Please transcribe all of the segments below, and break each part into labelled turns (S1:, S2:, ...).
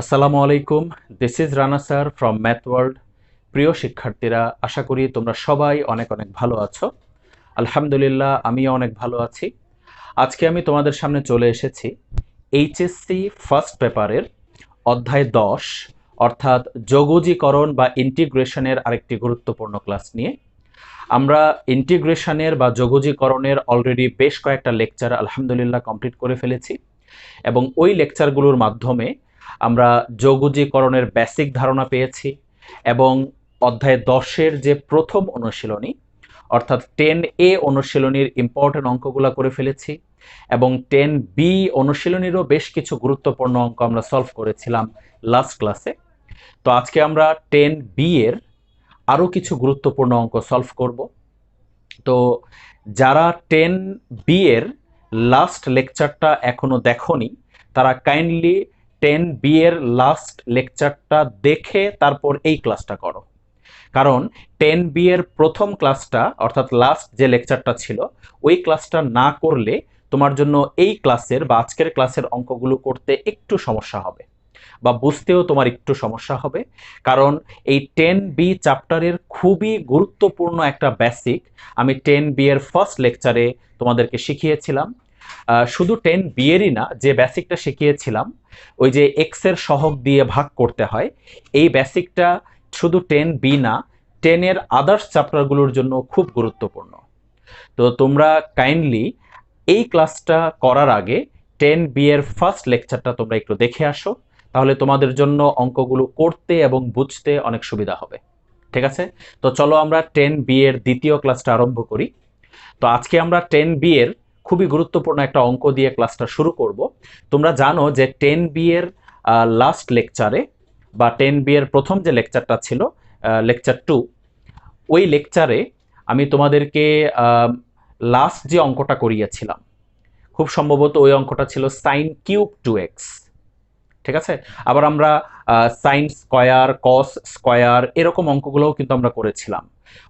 S1: আসসালামু আলাইকুম। This is Rana sir from math world. প্রিয় শিক্ষার্থীরা, আশা করি তোমরা সবাই অনেক অনেক ভালো আছো। আলহামদুলিল্লাহ, আমিও অনেক ভালো আছি। আজকে আমি তোমাদের সামনে চলে এসেছি এইচএসসি ফার্স্ট পেপারের অধ্যায় 10 অর্থাৎ যোগজীকরণ বা ইন্টিগ্রেশনের আরেকটি গুরুত্বপূর্ণ ক্লাস নিয়ে। আমরা ইন্টিগ্রেশনের বা যোগজীকরণের অলরেডি বেশ কয়েকটা লেকচার আলহামদুলিল্লাহ কমপ্লিট করে ফেলেছি এবং ওই লেকচারগুলোর মাধ্যমে আমরা যোগজীকরণের বেসিক ধারণা পেয়েছি এবং অধ্যায় 10-এর যে প্রথম অনুশীলনী অর্থাৎ 10A অনুশীলনীর ইম্পর্টেন্ট অঙ্কগুলো করে ফেলেছি এবং 10B অনুশীলনীরও বেশ কিছু গুরুত্বপূর্ণ অঙ্ক আমরা সলভ করেছিলাম লাস্ট ক্লাসে। তো আজকে আমরা 10B এর আরও কিছু গুরুত্বপূর্ণ অঙ্ক সলভ করব। তো যারা 10B এর লাস্ট লেকচারটা এখনো দেখোনি তারা কাইন্ডলি 10B এর লাস্ট লেকচারটা দেখে তারপর এই ক্লাসটা করো, কারণ 10B এর প্রথম ক্লাসটা অর্থাৎ লাস্ট যে লেকচারটা ছিল ওই ক্লাসটা না করলে তোমার জন্য এই ক্লাসের বা আজকের ক্লাসের অঙ্কগুলো করতে একটু সমস্যা হবে বা বুঝতেও তোমার একটু সমস্যা হবে, কারণ এই 10B চ্যাপ্টারের খুবই গুরুত্বপূর্ণ একটা বেসিক আমি 10B এর ফার্স্ট লেকচারে তোমাদেরকে শিখিয়েছিলাম। শুধু 10B এরই না, যে বেসিকটা শিখিয়েছিলাম ওই যে এক্স এর সহগ দিয়ে ভাগ করতে হয়, এই বেসিকটা শুধু 10B না 10 এর আদার্স চ্যাপ্টারগুলোর জন্য খুব গুরুত্বপূর্ণ। তো তোমরা কাইন্ডলি এই ক্লাসটা করার আগে 10B এর ফার্স্ট লেকচারটা তোমরা একটু দেখে আসো, তাহলে তোমাদের জন্য অঙ্কগুলো করতে এবং বুঝতে অনেক সুবিধা হবে। ঠিক আছে, তো চলো আমরা 10B এর দ্বিতীয় ক্লাসটা আরম্ভ করি। তো আজকে আমরা 10B এর খুবই গুরুত্বপূর্ণ একটা অঙ্ক দিয়ে ক্লাসটা শুরু করব। তোমরা জানো যে 10B এর লাস্ট লেকচারে বা 10B এর প্রথম যে লেকচারটা ছিল লেকচার 2, ওই লেকচারে আমি তোমাদেরকে লাস্ট যে অঙ্কটা করিয়েছিলাম খুব সম্ভবত ওই অঙ্কটা ছিল সাইন কিউব 2x। ঠিক আছে, আবার আমরা সাইন স্কয়ার কস স্কয়ার এরকম অঙ্কগুলোও কিন্তু আমরা করেছিলাম,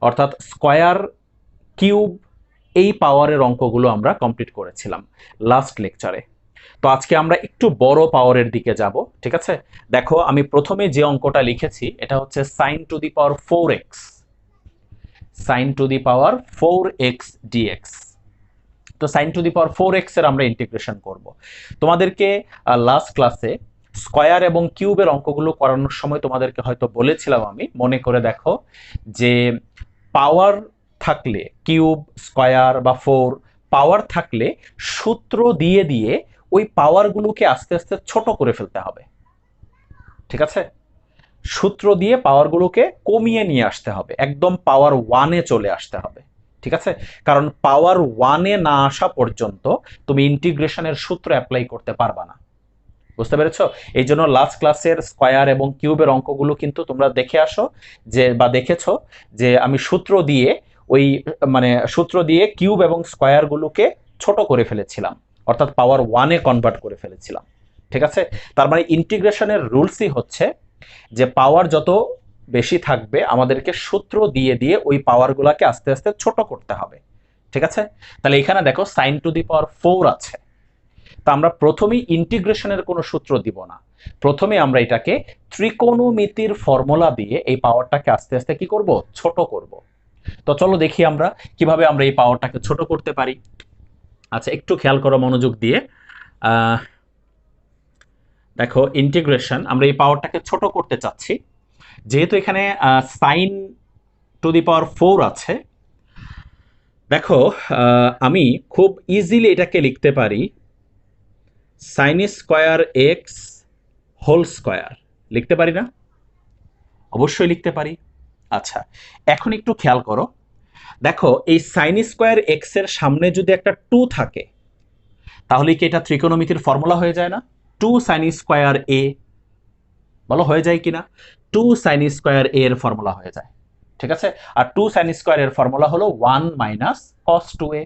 S1: অর্থাৎ স্কয়ার কিউব এই পাওয়ারের অঙ্কগুলো আমরা কমপ্লিট করেছিলাম লাস্ট লেকচারে। তো আজকে আমরা একটু বড় পাওয়ারের দিকে যাব। ঠিক আছে, দেখো আমি প্রথমে যে অঙ্কটা লিখেছি এটা হচ্ছে sine to the power 4x, sine to the power 4x dx। তো sine to the power 4x এর আমরা ইন্টিগ্রেশন করব। তোমাদেরকে লাস্ট ক্লাসে স্কয়ার এবং কিউবের অঙ্কগুলো করানোর সময় তোমাদেরকে হয়তো বলেছিলাম, আমি মনে করে দেখো যে পাওয়ার থাকলে কিউব স্কয়ার বা 4 পাওয়ার থাকলে সূত্র দিয়ে দিয়ে ওই পাওয়ারগুলোকে আস্তে আস্তে ছোট করে ফেলতে হবে। ঠিক আছে, সূত্র দিয়ে পাওয়ারগুলোকে কমিয়ে নিয়ে আসতে হবে, একদম পাওয়ার 1-এ চলে আসতে হবে। ঠিক আছে, কারণ পাওয়ার 1-এ না আসা পর্যন্ত তুমি ইন্টিগ্রেশনের সূত্র অ্যাপ্লাই করতে পারবা না। বুঝতে পেরেছো? এই জন্য লাস্ট ক্লাসের স্কয়ার এবং কিউবের অঙ্কগুলো কিন্তু তোমরা দেখে আসো যে বা দেখেছো যে আমি সূত্র দিয়ে ওই সূত্র দিয়ে কিউব এবং স্কয়ারগুলোকে ছোট করে ফেলেছিলাম, অর্থাৎ পাওয়ার 1-এ কনভার্ট করে ফেলেছিলাম। ঠিক আছে, তার মানে ইন্টিগ্রেশনের রুলসই হচ্ছে যে পাওয়ার যত বেশি থাকবে আমাদেরকে সূত্র দিয়ে দিয়ে ওই পাওয়ারগুলোকে আস্তে আস্তে ছোট করতে হবে। ঠিক আছে, তাহলে এখানে দেখো সাইন টু দি পাওয়ার 4 আছে। তা আমরা প্রথমেই ইন্টিগ্রেশনের কোনো সূত্র দিব না, প্রথমে আমরা এটাকে ত্রিকোণমিতির ফর্মুলা দিয়ে এই পাওয়ারটাকে আস্তে আস্তে কি করব, ছোট করব। তো চলো দেখি আমরা কিভাবে আমরা এই পাওয়ারটাকে ছোট করতে পারি। আচ্ছা, একটু খেয়াল করো মনোযোগ দিয়ে। দেখো ইন্টিগ্রেশন, আমরা এই পাওয়ারটাকে ছোট করতে চাচ্ছি, যেহেতু এখানে সাইন টু দি পাওয়ার 4 আছে। দেখো আমি খুব ইজিলি এটাকে লিখতে পারি sine square x whole square, লিখতে পারি না? অবশ্যই লিখতে পারি। আচ্ছা, এখন একটু খেয়াল করো, দেখো এই সাইন স্কয়ার এক্স এর সামনে যদি একটা 2 থাকে তাহলে কি এটা ত্রিকোণমিতির ফর্মুলা হয়ে যায় না? 2 সাইন স্কয়ার এ, বলো হয়ে যায় কিনা? 2 সাইন স্কয়ার এ এর ফর্মুলা হয়ে যায়। ঠিক আছে, আর 2 সাইন স্কয়ার এর ফর্মুলা হলো 1 মাইনাস কস 2a।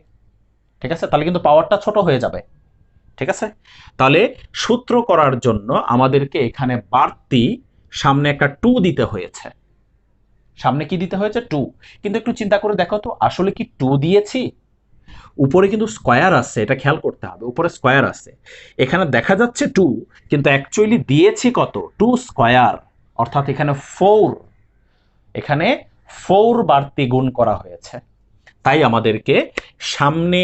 S1: ঠিক আছে, তাহলে কিন্তু পাওয়ারটা ছোট হয়ে যাবে। ঠিক আছে, তাহলে সূত্র করার জন্য আমাদেরকে এখানে বাড়তি সামনে একটা 2 দিতে হয়েছে। সামনে কি দিতে হয়েছে? 2। কিন্তু একটু চিন্তা করে দেখো তো আসলে কি 2 দিয়েছি? উপরে কিন্তু স্কোয়ার আছে, এটা খেয়াল করতে হবে, উপরে স্কোয়ার আছে, এখানে দেখা যাচ্ছে 2, কিন্তু অ্যাকচুয়ালি দিয়েছি কত, 2 স্কোয়ার, অর্থাৎ এখানে 4, এখানে 4 বাড়তি গুণ করা হয়েছে। তাই আমাদেরকে সামনে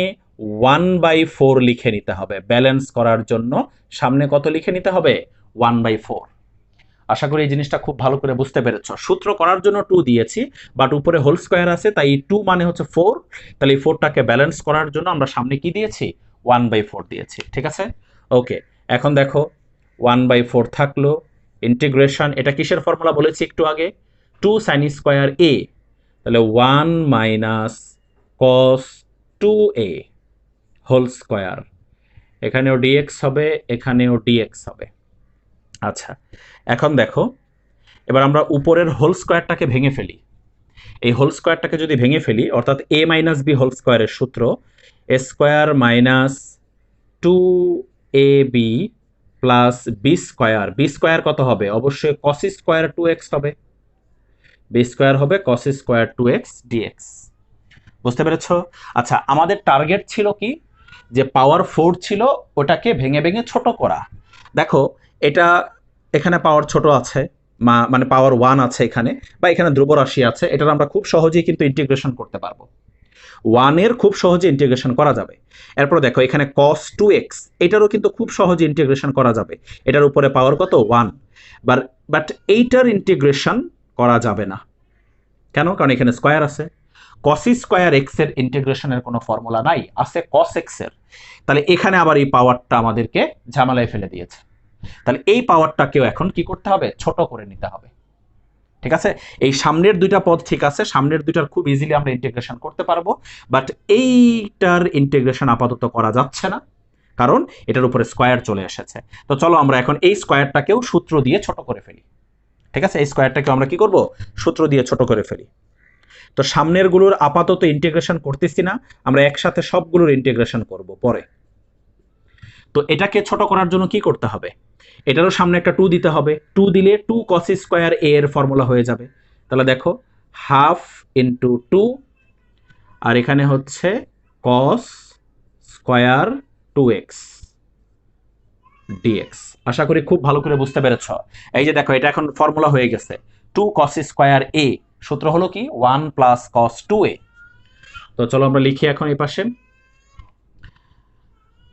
S1: 1/4 লিখে নিতে হবে ব্যালেন্স করার জন্য। সামনে কত লিখে নিতে হবে, 1/4। আশা করি এই জিনিসটা খুব ভালো করে বুঝতে পেরেছ। সূত্র করার জন্য 2 দিয়েছি, বাট উপরে হোল স্কোয়ার আছে, তাই 2 মানে হচ্ছে 4, তাহলে এই 4টাকে ব্যালেন্স করার জন্য আমরা সামনে কি দিয়েছি, 1/4 দিয়েছি। ঠিক আছে, ওকে। এখন দেখো 1/4 থাকলো, ইন্টিগ্রেশন, এটা কিসের ফর্মুলা বলেছি একটু আগে, 2 sin স্কোয়ার a, তাহলে 1 minus cos 2a whole square, এখানেও dx হবে, এখানেও dx হবে। আচ্ছা, এখন দেখো এবার আমরা উপরের হোল স্কোয়ারটাকে ভেঙে ফেলি। এই হোল স্কোয়ারটাকে যদি ভেঙে ফেলি, অর্থাৎ a মাইনাস বি হোল স্কোয়ারের সূত্র, A square minus 2ab plus B square, B square কত হবে, অবশ্যই cos স্কোয়ার 2x হবে, বি স্কোয়ার হবে cos স্কোয়ার 2x dx। বুঝতে পেরেছ? আচ্ছা, আমাদের টার্গেট ছিল কি, যে পাওয়ার 4 ছিল ওটাকে ভেঙে ভেঙে ছোট করা। দেখো এটা এখানে পাওয়ার ছোট আছে, মানে পাওয়ার 1 আছে এখানে, বা এখানে ধ্রুবরাশি আছে, এটার আমরা খুব সহজেই কিন্তু ইন্টিগ্রেশন করতে পারবো। 1 এর খুব সহজে ইন্টিগ্রেশন করা যাবে। এরপর দেখো এখানে cos 2x, এটারও কিন্তু খুব সহজে ইন্টিগ্রেশন করা যাবে, এটার উপরে পাওয়ার কত, 1। বাট এইটার ইন্টিগ্রেশন করা যাবে না, কেন, কারণ এখানে স্কোয়ার আছে। cos স্কোয়ার x এর ইন্টিগ্রেশনের কোনো ফর্মুলা নাই, আছে cos x এর। তাহলে এখানে আবার এই পাওয়ারটা আমাদেরকে ঝামেলায় ফেলে দিয়েছে, তাহলে এই পাওয়ারটাকেও এখন কি করতে হবে, ছোট করে নিতে হবে। ঠিক আছে, এই সামনের দুইটা পদ ঠিক আছে, সামনের দুইটার খুব ইজিলি আমরা ইন্টিগ্রেশন করতে পারবো, বাট এইটার ইন্টিগ্রেশন আপাতত করা যাচ্ছে না, কারণ এটার উপরে স্কোয়ার চলে এসেছে। তো চলো আমরা এখন এই স্কোয়ারটাকেও সূত্র দিয়ে ছোট করে ফেলি। ঠিক আছে, এই স্কোয়ারটাকেও আমরা কি করব, সূত্র দিয়ে ছোট করে ফেলি। তো সামনের গুলোর আপাতত ইন্টিগ্রেশন করতেছি না, আমরা একসাথে সবগুলোর ইন্টিগ্রেশন করব পরে। তো এটাকে ছোট করার জন্য কি করতে হবে, এটারও সামনে একটা 2 দিতে হবে, 2 দিলে 2 cos স্কোয়ার a এর ফর্মুলা হয়ে যাবে। তাহলে দেখো হাফ ইন্টু 2, আর এখানে হচ্ছে cos স্কোয়ার 2x dx। আশা করি খুব ভালো করে বুঝতে পেরেছ। এই যে দেখো এটা এখন ফর্মুলা হয়ে গেছে, 2 cos স্কোয়ার a, সূত্র হলো কি 1 প্লাস cos 2a। তো চলো আমরা লিখি এখন এই পাশে,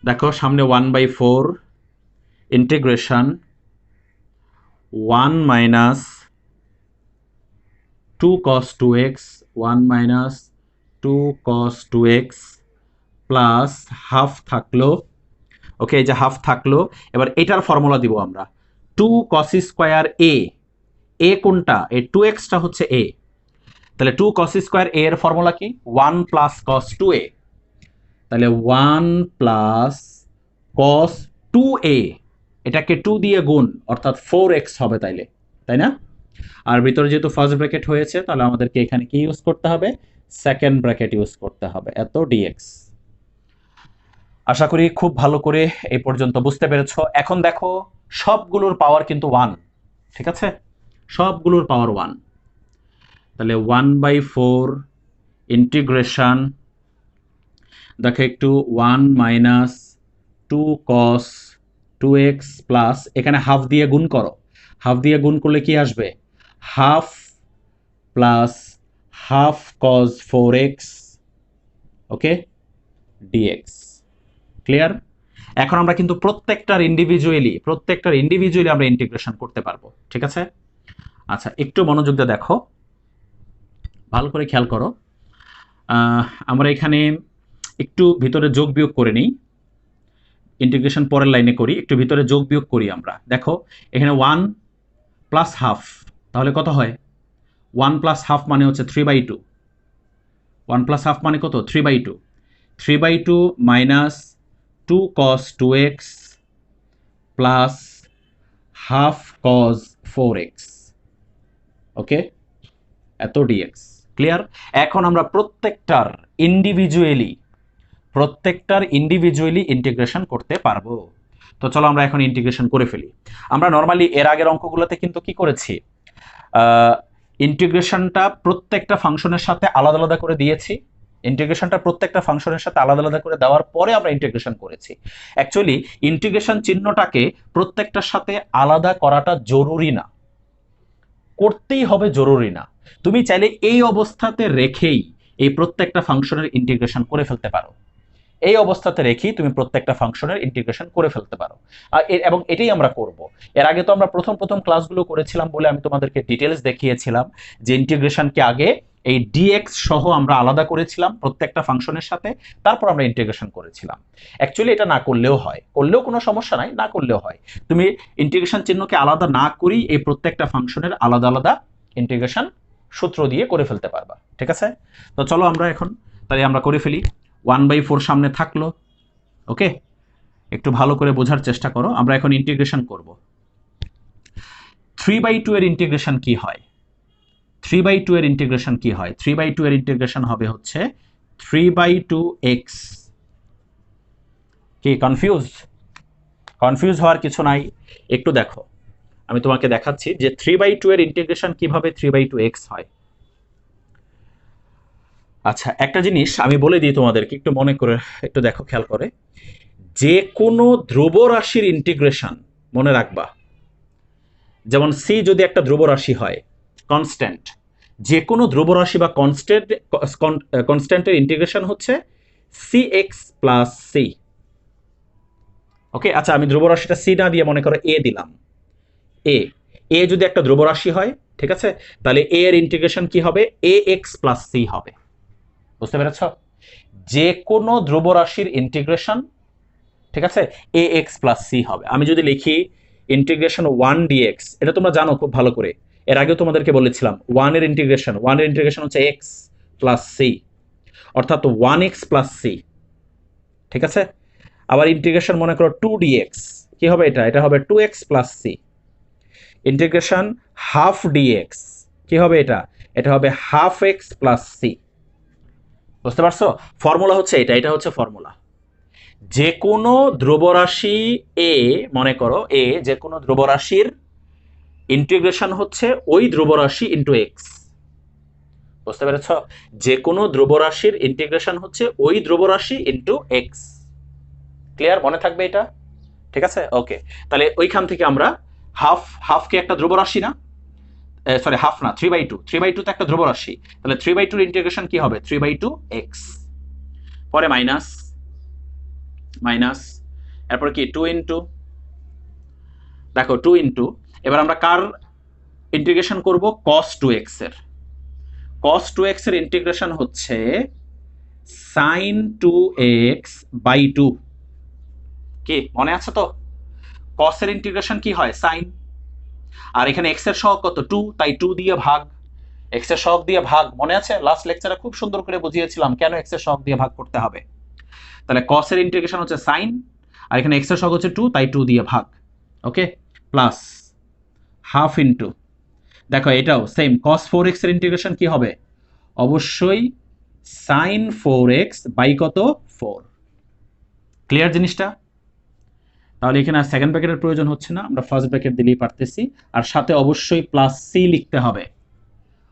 S1: দেখো সামনে 1/4 integration 1 minus 2 cos 2x, 1 minus 2 cos 2x plus half থাকলো, ওকে, এই যে হাফ থাকলো। এবার এটার ফর্মুলা দিব আমরা, 2 cos স্কোয়ার a, a কোনটা, এই 2xটা হচ্ছে a, তাহলে 2 cos স্কোয়ার a এর ফর্মুলা কি, 1 প্লাস cos 2a, তাহলে 1 প্লাস cos 2a, এটাকে 2 দিয়ে গুণ, অর্থাৎ 4x হবে তাইলে, তাই না? আর ভিতরে যেহেতু ফার্স্ট ব্র্যাকেট হয়েছে, তাহলে আমাদেরকে এখানে কি ইউজ করতে হবে, সেকেন্ড ব্র্যাকেট ইউজ করতে হবে, এত dx। আশা করি খুব ভালো করে এই পর্যন্ত বুঝতে পেরেছো। এখন দেখো সবগুলোর পাওয়ার কিন্তু 1, ঠিক আছে, সবগুলোর পাওয়ার 1, তাহলে 1/4 ইন্টিগ্রেশন, দেখো একটু 1 মাইনাস 2 cos 2x প্লাস, এখানে হাফ দিয়ে গুণ করো, হাফ দিয়ে গুণ করলে কি আসবে, half plus half cos 4x, ওকে, dx। ক্লিয়ার? এখন আমরা কিন্তু প্রত্যেকটার ইন্ডিভিজুয়ালি আমরা ইন্টিগ্রেশন করতে পারবো। ঠিক আছে, আচ্ছা একটু মনোযোগ দিয়ে দেখো, ভালো করে খেয়াল করো। আমরা এখানে একটু ভিতরে যোগ বিয়োগ করে নিই, ইন্টিগ্রেশন পরের লাইনে করি, একটু ভিতরে যোগ বিয়োগ করি আমরা। দেখো এখানে 1 প্লাস হাফ, তাহলে কত হয়, 1 প্লাস হাফ মানে হচ্ছে 3/2, 1 প্লাস হাফ মানে কত, 3/2, 3/2 minus 2 cos 2x plus half cos 4x, ওকে, এত dx। ক্লিয়ার? এখন আমরা প্রত্যেকটার ইন্ডিভিজুয়ালি ইন্টিগ্রেশন করতে পারবো। তো চলো আমরা এখন ইন্টিগ্রেশন করে ফেলি। আমরা নর্মালি এর আগের অঙ্কগুলোতে কিন্তু কি করেছি, ইন্টিগ্রেশনটা প্রত্যেকটা ফাংশনের সাথে আলাদা আলাদা করে দিয়েছি, ইন্টিগ্রেশনটা প্রত্যেকটা ফাংশনের সাথে আলাদা আলাদা করে দেওয়ার পরে আমরা ইন্টিগ্রেশন করেছি। অ্যাকচুয়ালি ইন্টিগ্রেশন চিহ্নটাকে প্রত্যেকটার সাথে আলাদা করাটা জরুরি না, করতেই হবে জরুরি না। তুমি চাইলে এই অবস্থাতে রেখেই এই প্রত্যেকটা ফাংশনের ইন্টিগ্রেশন করে ফেলতে পারো। এই অবস্থাতে রেখেই তুমি প্রত্যেকটা ফাংশনের ইন্টিগ্রেশন করে ফেলতে পারো। এবং এটাই আমরা করব। এর আগে তো আমরা প্রথম ক্লাসগুলো করেছিলাম বলে আমি তোমাদেরকে ডিটেলস দেখিয়েছিলাম যে ইন্টিগ্রেশনকে আগে এই ডিএক্স সহ আমরা আলাদা করেছিলাম প্রত্যেকটা ফাংশনের সাথে, তারপর আমরা ইন্টিগ্রেশন করেছিলাম। অ্যাকচুয়ালি এটা না করলেও হয়, করলেও কোনো সমস্যা নাই, না করলেও হয়। তুমি ইন্টিগ্রেশন চিহ্নকে আলাদা না করেই এই প্রত্যেকটা ফাংশনের আলাদা আলাদা ইন্টিগ্রেশন সূত্র দিয়ে করে ফেলতে পারবা। ঠিক আছে, তো চলো আমরা এখন তাহলে আমরা করে ফেলি। 1/4 সামনে থাকলো। ওকে, একটু ভালো করে বোঝার চেষ্টা করো। আমরা এখন ইন্টিগ্রেশন করব। 3/2 এর ইন্টিগ্রেশন কি হয়? 3/2 এর ইন্টিগ্রেশন কি হয়? 3/2 এর ইন্টিগ্রেশন হবে হচ্ছে 3/2x। কি কনফিউজ হওয়ার কিছু নাই, একটু দেখো, আমি তোমাকে দেখাচ্ছি যে 3/2 এর ইন্টিগ্রেশন কিভাবে 3/2x হয়। আচ্ছা, একটা জিনিস আমি বলে দিই তোমাদেরকে, একটু মনে করে একটু দেখো, খেয়াল করে। যে কোনো ধ্রুব রাশির ইন্টিগ্রেশন মনে রাখবা, যেমন সি যদি একটা ধ্রুব রাশি হয়, কনস্ট্যান্ট, যে কোনো ধ্রুব রাশি বা কনস্ট্যান্টের ইন্টিগ্রেশন হচ্ছে cx প্লাস সি। ওকে, আচ্ছা আমি ধ্রুব রাশিটা সি না দিয়ে মনে করো এ দিলাম। এ যদি একটা ধ্রুব রাশি হয়, ঠিক আছে, তাহলে এ এর ইন্টিগ্রেশন কি হবে? ax প্লাস সি হবে। বুঝতে পেরেছ? যে কোনো ধ্রুব রাশির ইন্টিগ্রেশন, ঠিক আছে, ax প্লাস সি হবে। আমি যদি লিখি ইন্টিগ্রেশন 1 dx, এটা তোমরা জানো খুব ভালো করে, এর আগেও তোমাদেরকে বলেছিলাম 1 এর ইন্টিগ্রেশন হচ্ছে x প্লাস সি, অর্থাৎ 1x প্লাস সি। ঠিক আছে, আবার ইন্টিগ্রেশন মনে করো 2 dx, কি হবে এটা? এটা হবে 2x plus C. Integration half dx, কি হবে এটা? এটা হবে হাফ এক্স প্লাস সি। বুঝতে পারছো? ফর্মুলা হচ্ছে এটা হচ্ছে ফর্মুলা। যে কোনো ধ্রুবরাশি এ, মনে করো এ, যে কোনো ধ্রুবরাশির ইন্টিগ্রেশন হচ্ছে ওই ধ্রুবরাশি ইন্টু এক্স। বুঝতে পেরেছ? যে কোনো ধ্রুবরাশির ইন্টিগ্রেশন হচ্ছে ওই ধ্রুবরাশি ইন্টু এক্স। ক্লিয়ার? মনে থাকবে এটা? ঠিক আছে, ওকে। তাহলে ওইখান থেকে আমরা হাফকে একটা ধ্রুবরাশি না, সরি হাফ না, 3/2 তো একটা ধ্রুবরাশি, তাহলে 3/2 এর ইন্টিগ্রেশন কি হবে? 3/2x, পরে মাইনাস, এরপর কি 2 ইন্টু, দেখো 2 ইন্টু, এবার আমরা কার ইন্টিগ্রেশন করব? cos 2x এর। cos 2x এর ইন্টিগ্রেশন হচ্ছে sin 2x বাই 2। কি মনে আছে তো? cos এর ইন্টিগ্রেশন কি হয়? sin। আর এখানে x এর সহগ কত? 2, তাই 2 দিয়ে ভাগ, x এর সহগ দিয়ে ভাগ। মনে আছে লাস্ট লেকচারে খুব সুন্দর করে বুঝিয়েছিলাম কেন x এর সহগ দিয়ে ভাগ করতে হবে। তাহলে cos এর ইন্টিগ্রেশন হচ্ছে sin, আর এখানে x এর সহগ হচ্ছে 2, তাই 2 দিয়ে ভাগ। ওকে, প্লাস হাফ ইন্টু, দেখো এটাও সেম, cos 4x এর ইন্টিগ্রেশন কি হবে? অবশ্যই sin 4x বাই কত? 4। ক্লিয়ার জিনিসটা? তাহলে এখানে আর সেকেন্ড ব্র্যাকেটের প্রয়োজন হচ্ছে না, আমরা ফার্স্ট ব্র্যাকেট দিলেই পারতেছি। আর সাথে অবশ্যই প্লাস সি লিখতে হবে,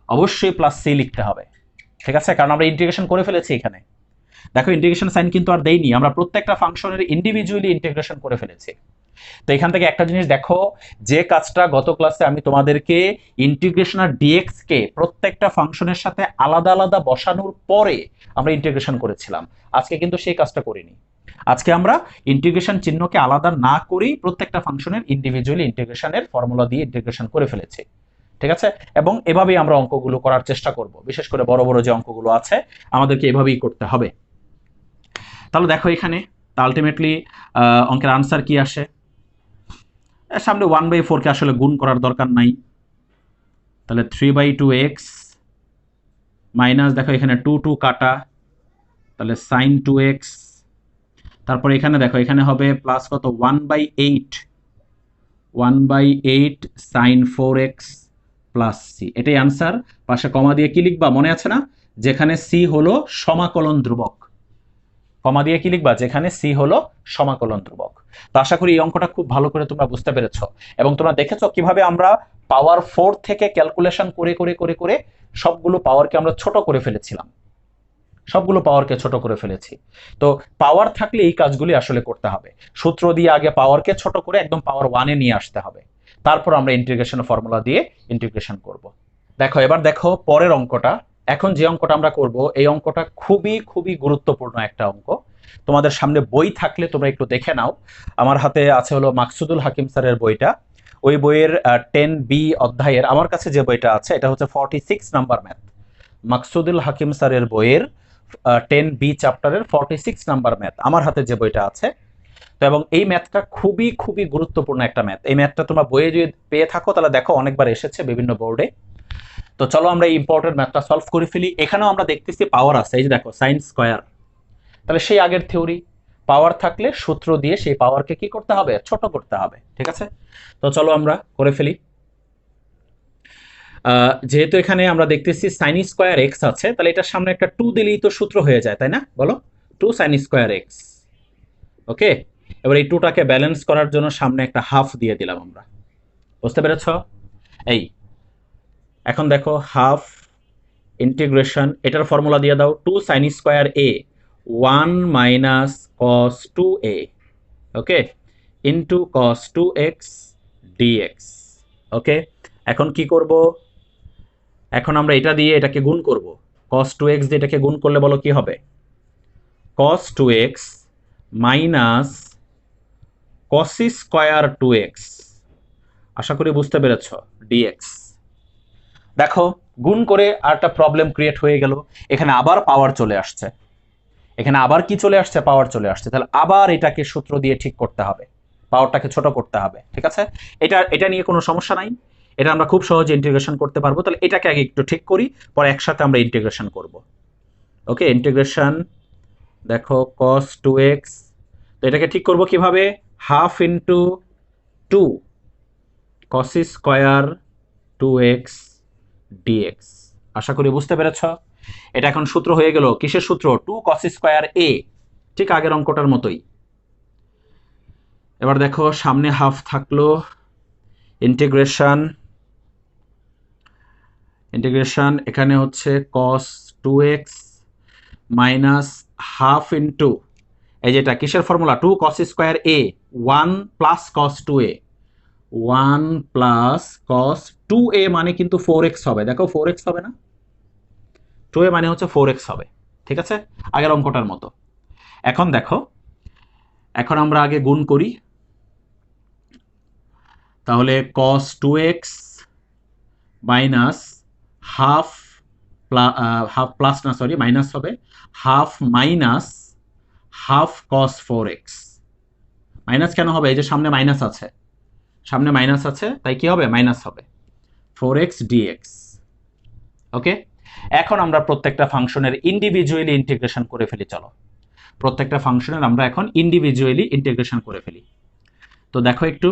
S1: অবশ্যই প্লাস সি লিখতে হবে। ঠিক আছে, কারণ আমরা ইন্টিগ্রেশন করে ফেলেছি এখানে। দেখো ইন্টিগ্রেশন সাইন কিন্তু আর দেইনি, আমরা প্রত্যেকটা ফাংশনের ইন্ডিভিজুয়ালি ইন্টিগ্রেশন করে ফেলেছি। তো এখান থেকে একটা জিনিস দেখো, যে কাজটা গত ক্লাসে আমি তোমাদেরকে ইন্টিগ্রেশন আর ডিএক্স কে প্রত্যেকটা ফাংশনের সাথে আলাদা আলাদা বসানোর পরে আমরা ইন্টিগ্রেশন করেছিলাম, আজকে কিন্তু সেই কাজটা করিনি। আজকে আমরা ইন্টিগ্রেশন চিহ্নকে আলাদা না করেই প্রত্যেকটা ফাংশনের ইন্ডিভিজুয়ালি ইন্টিগ্রেশনের ফর্মুলা দিয়ে ইন্টিগ্রেশন করে ফেলেছি। ঠিক আছে, এবং এভাবেই আমরা অঙ্কগুলো করার চেষ্টা করব, বিশেষ করে বড় বড় যে অঙ্কগুলো আছে আমাদেরকে এভাবেই করতে হবে। তাহলে দেখো এখানে আলটিমেটলি অঙ্কের আনসার কি আসে? সামনে 1/4 কে আসলে গুণ করার দরকার নাই, তাহলে 3/2x মাইনাস, দেখো এখানে 2 কাটা, তাহলে sin 2x, তারপর এখানে দেখো এখানে হবে প্লাস কত? 1/8 sin 4x প্লাস সি। এটাই আনসার। পাশে কমা দিয়ে কি লিখবা? মনে আছে না? যেখানে সি হলো সমাকলন ধ্রুবক, কমা দিয়ে কি লিখবা? যেখানে সি হলো সমাকলন ধ্রুবক। তো আশা করি এই অঙ্কটা খুব ভালো করে তোমরা বুঝতে পেরেছো, এবং তোমরা দেখেছো কিভাবে আমরা পাওয়ার 4 থেকে ক্যালকুলেশন করে করে করে করে সবগুলো পাওয়ারকে আমরা ছোট করে ফেলেছিলাম। সবগুলো পাওয়ারকে ছোট করে ফেলেছি। তো পাওয়ার থাকলে এই কাজগুলি আসলে করতে হবে। সূত্র দিয়ে আগে পাওয়ারকে ছোট করে একদম পাওয়ার 1-এ নিয়ে আসতে হবে, তারপর আমরা ইন্টিগ্রেশন ফর্মুলা দিয়ে ইন্টিগ্রেশন করব। দেখো এবার দেখো পরের অঙ্কটা। এখন যে অঙ্কটা আমরা করব এই অঙ্কটা খুবই খুবই গুরুত্বপূর্ণ একটা অঙ্ক। তোমাদের সামনে বই থাকলে তোমরা একটু দেখে নাও। আমার হাতে আছে হলো মাকসুদুল হাকিম স্যারের বইটা। ওই বইয়ের 10B অধ্যায়ের আমার কাছে যে বইটা আছে এটা হচ্ছে 46 নাম্বার ম্যাথ। মাকসুদুল হাকিম স্যারের বইয়ের 10B চ্যাপ্টারের 46 নাম্বার ম্যাথ আমার হাতে যে বইটা আছে। তো এবং এই ম্যাথটা খুবই খুবই গুরুত্বপূর্ণ একটা ম্যাথ। এই ম্যাথটা তোমরা বইয়ে যদি পেয়ে থাকো তাহলে দেখো অনেকবার এসেছে বিভিন্ন বোর্ডে। তো চলো আমরা এই ইম্পর্টেন্ট ম্যাথটা সলভ করে ফেলি। এখানেও আমরা দেখতেছি পাওয়ার আছে, এই যে দেখো সাইন স্কয়ার। তাহলে সেই আগের থিওরি, পাওয়ার থাকলে সূত্র দিয়ে সেই পাওয়ারকে কি করতে হবে, ছোট করতে হবে। ঠিক আছে, তো চলো আমরা করে ফেলি। যেহেতু এখানে আমরা দেখতেছি সাইন স্কয়ার এক্স আছে, তাহলে এটার সামনে একটা 2 দিলেই তো সূত্র হয়ে যায়, তাই না? বলো, 2 সাইন স্কয়ার এক্স। ওকে, এবার এই 2টাকে ব্যালেন্স করার জন্য সামনে একটা হাফ দিয়ে দিলাম আমরা। বুঝতে পেরেছ? এই এখন দেখো হাফ ইন্টিগ্রেশন, এটার ফর্মুলা দিয়ে দাও 2 সাইন স্কয়ার এ 1 মাইনাস কস 2a, ওকে, ইন্টু কস 2x dx। ওকে, এখন কি করব, এখন আমরা এটা দিয়ে এটাকে গুণ করব। cos 2x দিয়ে এটাকে গুণ করলে বলো কি হবে, cos 2x minus cos square 2x, আশা করি বুঝতে পেরেছ, dx। দেখো গুণ করে আর একটা প্রবলেম ক্রিয়েট হয়ে গেল। এখানে আবার পাওয়ার চলে আসছে, এখানে আবার কি চলে আসছে, পাওয়ার চলে আসছে। তাহলে আবার এটাকে সূত্র দিয়ে ঠিক করতে হবে, পাওয়ারটাকে ছোট করতে হবে। ঠিক আছে, এটা নিয়ে কোনো সমস্যা নাই, এটা আমরা খুব সহজে ইন্টিগ্রেশন করতে পারবো। তাহলে এটাকে আগে একটু ঠিক করি, পরে একসাথে আমরা ইন্টিগ্রেশন করব। ওকে, ইন্টিগ্রেশন দেখো cos 2x, তো এটাকে ঠিক করব কিভাবে, half into 2 cos square 2x dx। আশা করি বুঝতে পেরেছ। এটা এখন সূত্র হয়ে গেল, কিসের সূত্র, 2 cos স্কয়ার a, ঠিক আগের অঙ্কটার মতোই। এবার দেখো সামনে হাফ থাকলো, ইন্টিগ্রেশন এখানে হচ্ছে cos 2x minus half into এই যেটা কিসের formula, 2 cos square a 1 plus cos 2a, 1 plus cos 2a মানে কিন্তু 4x হবে। দেখো 4x হবে না, 2a মানে হচ্ছে 4x হবে। ঠিক আছে, আগের অঙ্কটার মতো। এখন দেখো, এখন আমরা আগে গুণ করি। তাহলে cos 2x minus half plus না সরি মাইনাস হবে, half minus half cos 4x। Minus কেন হবে, এই যে সামনে মাইনাস আছে, সামনে মাইনাস আছে তাই কি হবে, মাইনাস হবে 4x dx। ওকে, এখন আমরা প্রত্যেকটা ফাংশনের ইন্ডিভিজুয়ালি ইন্টিগ্রেশন করে ফেলি। চলো প্রত্যেকটা ফাংশনের আমরা এখন ইন্ডিভিজুয়ালি ইন্টিগ্রেশন করে ফেলি। তো দেখো একটু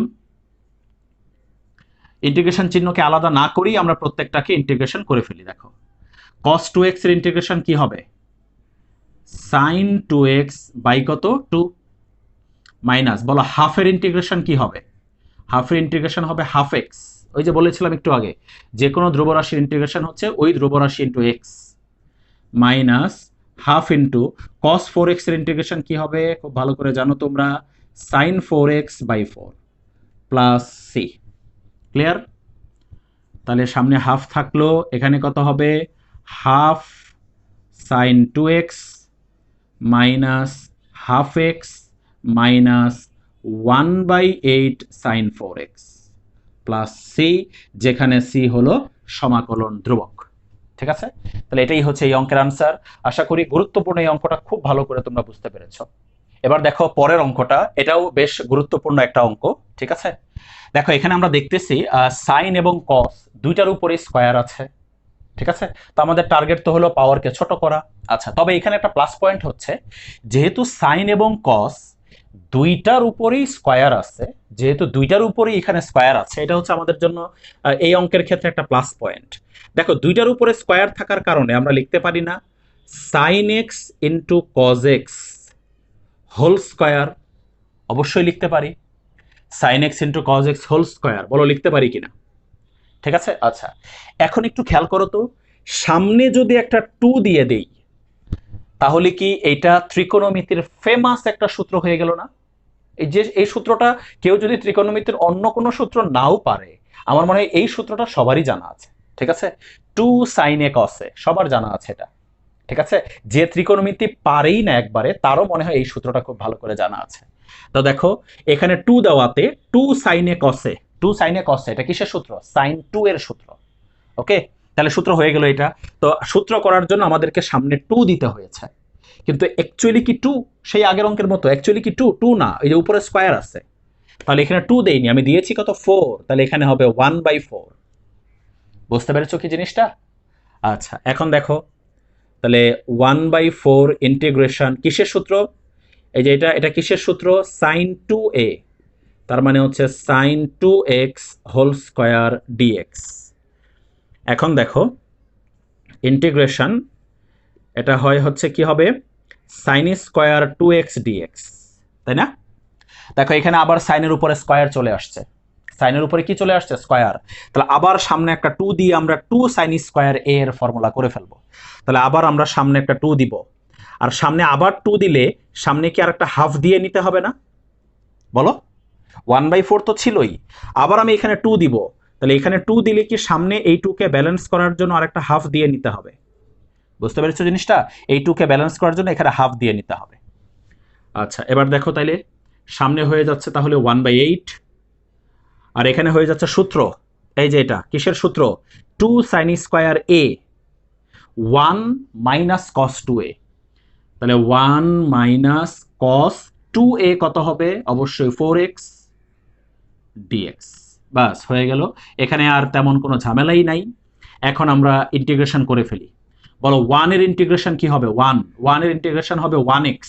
S1: ইন্টিগ্রেশন চিহ্নকে আলাদা না করেই আমরা প্রত্যেকটাকে ইন্টিগ্রেশন করে ফেলি। দেখো cos 2x এর ইন্টিগ্রেশন কি হবে, sin 2x বাই কত 2 মাইনাস, বলো হাফের ইন্টিগ্রেশন কি হবে, হাফের ইন্টিগ্রেশন হবে হাফ এক্স। ওই যে বলেছিলাম একটু আগে, যে কোনো ধ্রুবরাশির ইন্টিগ্রেশন হচ্ছে ওই ধ্রুবরাশি into x, minus half into cos 4x এর ইন্টিগ্রেশন কি হবে, খুব ভালো করে জানো তোমরা, sin 4x by 4 plus C. Clear? তাহলে সামনে হাফ থাকলো, এখানে কত হবে, half sin 2x minus half x minus 1/8 sin 4x plus C, যেখানে সি হলো সমাকলন ধ্রুবক। ঠিক আছে, তাহলে এটাই হচ্ছে এই অঙ্কের আনসার। আশা করি গুরুত্বপূর্ণ এই অঙ্কটা খুব ভালো করে তোমরা বুঝতে পেরেছো। এবার দেখো পরের অঙ্কটা, এটাও বেশ গুরুত্বপূর্ণ একটা অঙ্ক। ঠিক আছে, দেখো এখানে আমরা দেখতেছি সাইন এবং কস দুইটার উপরে স্কয়ার আছে। ঠিক আছে, তো আমাদের টার্গেট তো হলো পাওয়ারকে ছোট করা। আচ্ছা, তবে এখানে একটা প্লাস পয়েন্ট হচ্ছে, যেহেতু সাইন এবং কস দুইটার উপরেই স্কয়ার আছে, যেহেতু দুইটার উপরেই এখানে স্কয়ার আছে, এটা হচ্ছে আমাদের জন্য এই অঙ্কের ক্ষেত্রে একটা প্লাস পয়েন্ট। দেখো দুইটার উপরে স্কয়ার থাকার কারণে আমরা লিখতে পারি না sine x into cos x whole square, অবশ্যই লিখতে পারি sine x into cos x whole square, বলো লিখতে পারি কিনা। ঠিক আছে, আচ্ছা এখন একটু খেয়াল করো তো, সামনে যদি একটা 2 দিয়ে দেই, তাহলে কি এটা ত্রিকোণমিতির ফেমাস একটা সূত্র হয়ে গেল না? এই সূত্রটা কেউ যদি ত্রিকোণমিতির অন্য কোনো সূত্র নাও পারে, আমার মনে হয় এই সূত্রটা সবারই জানা আছে। ঠিক আছে, 2 sin a cos a সবার জানা আছে এটা। ঠিক আছে, যে ত্রিকোণমিতি পারেই না একবারে তারও মনে হয় এই সূত্রটা খুব ভালো করে জানা আছে। তো দেখো এখানে 2 দেওয়াতে 2 sin a cos a, 2 sin a cos a এটা কিসের সূত্র? sin 2 এর সূত্র। ওকে, তাহলে সূত্র হয়ে গেল এটা। তো সূত্র করার জন্য আমাদেরকে সামনে 2 দিতে হয়েছে, কিন্তু অ্যাকচুয়ালি কি 2 সেই আগের অঙ্কের মতো? অ্যাকচুয়ালি কি 2? 2 না, এই যে উপরে স্কয়ার আছে, তাহলে এখানে 2 দেইনি, আমি দিয়েছি কত? 4, তাহলে এখানে হবে 1/4। বুঝতে পেরেছো কি জিনিসটা? আচ্ছা, এখন দেখো তাহলে 1/4 ইন্টিগ্রেশন কিসের সূত্র? এই যে এটা কিসের সূত্র? sin 2a, তার মানে হচ্ছে sin 2x whole square dx। এখন দেখো ইন্টিগ্রেশন এটা হচ্ছে কি হবে? sin স্কয়ার 2x dx, তাই না? দেখো এখানে আবার সাইনের উপরে স্কয়ার চলে আসছে, সাইনের উপরে কি চলে আসছে? স্কয়ার। তাহলে আবার সামনে একটা 2 দিয়ে আমরা 2 sin স্কয়ার a এর ফর্মুলা করে ফেলবো। তাহলে আবার আমরা সামনে একটা 2 দিব, আর সামনে আবার 2 দিলে সামনে কি আর একটা হাফ দিয়ে নিতে হবে না? বলো, 1/4 তো ছিলই, আবার আমি এখানে 2 দিব, তাহলে এখানে 2 দিলে কি সামনে এই 2 কে ব্যালেন্স করার জন্য আরেকটা হাফ দিয়ে নিতে হবে। বুঝতে পেরেছো জিনিসটা? এই 2 কে ব্যালেন্স করার জন্য এখানে হাফ দিয়ে নিতে হবে। আচ্ছা, এবার দেখো তাইলে সামনে হয়ে যাচ্ছে তাহলে 1/8, আর এখানে হয়ে যাচ্ছে সূত্র, এই যে এটা কিসের সূত্র? 2 sin square a 1 minus cos 2a, তাহলে 1 মাইনাস cos 2a কত হবে? অবশ্যই 4x dx। বাস হয়ে গেল, এখানে আর তেমন কোনো ঝামেলাই নাই। এখন আমরা ইন্টিগ্রেশন করে ফেলি। বলো 1 এর ইন্টিগ্রেশন কি হবে? 1 এর ইন্টিগ্রেশন হবে 1x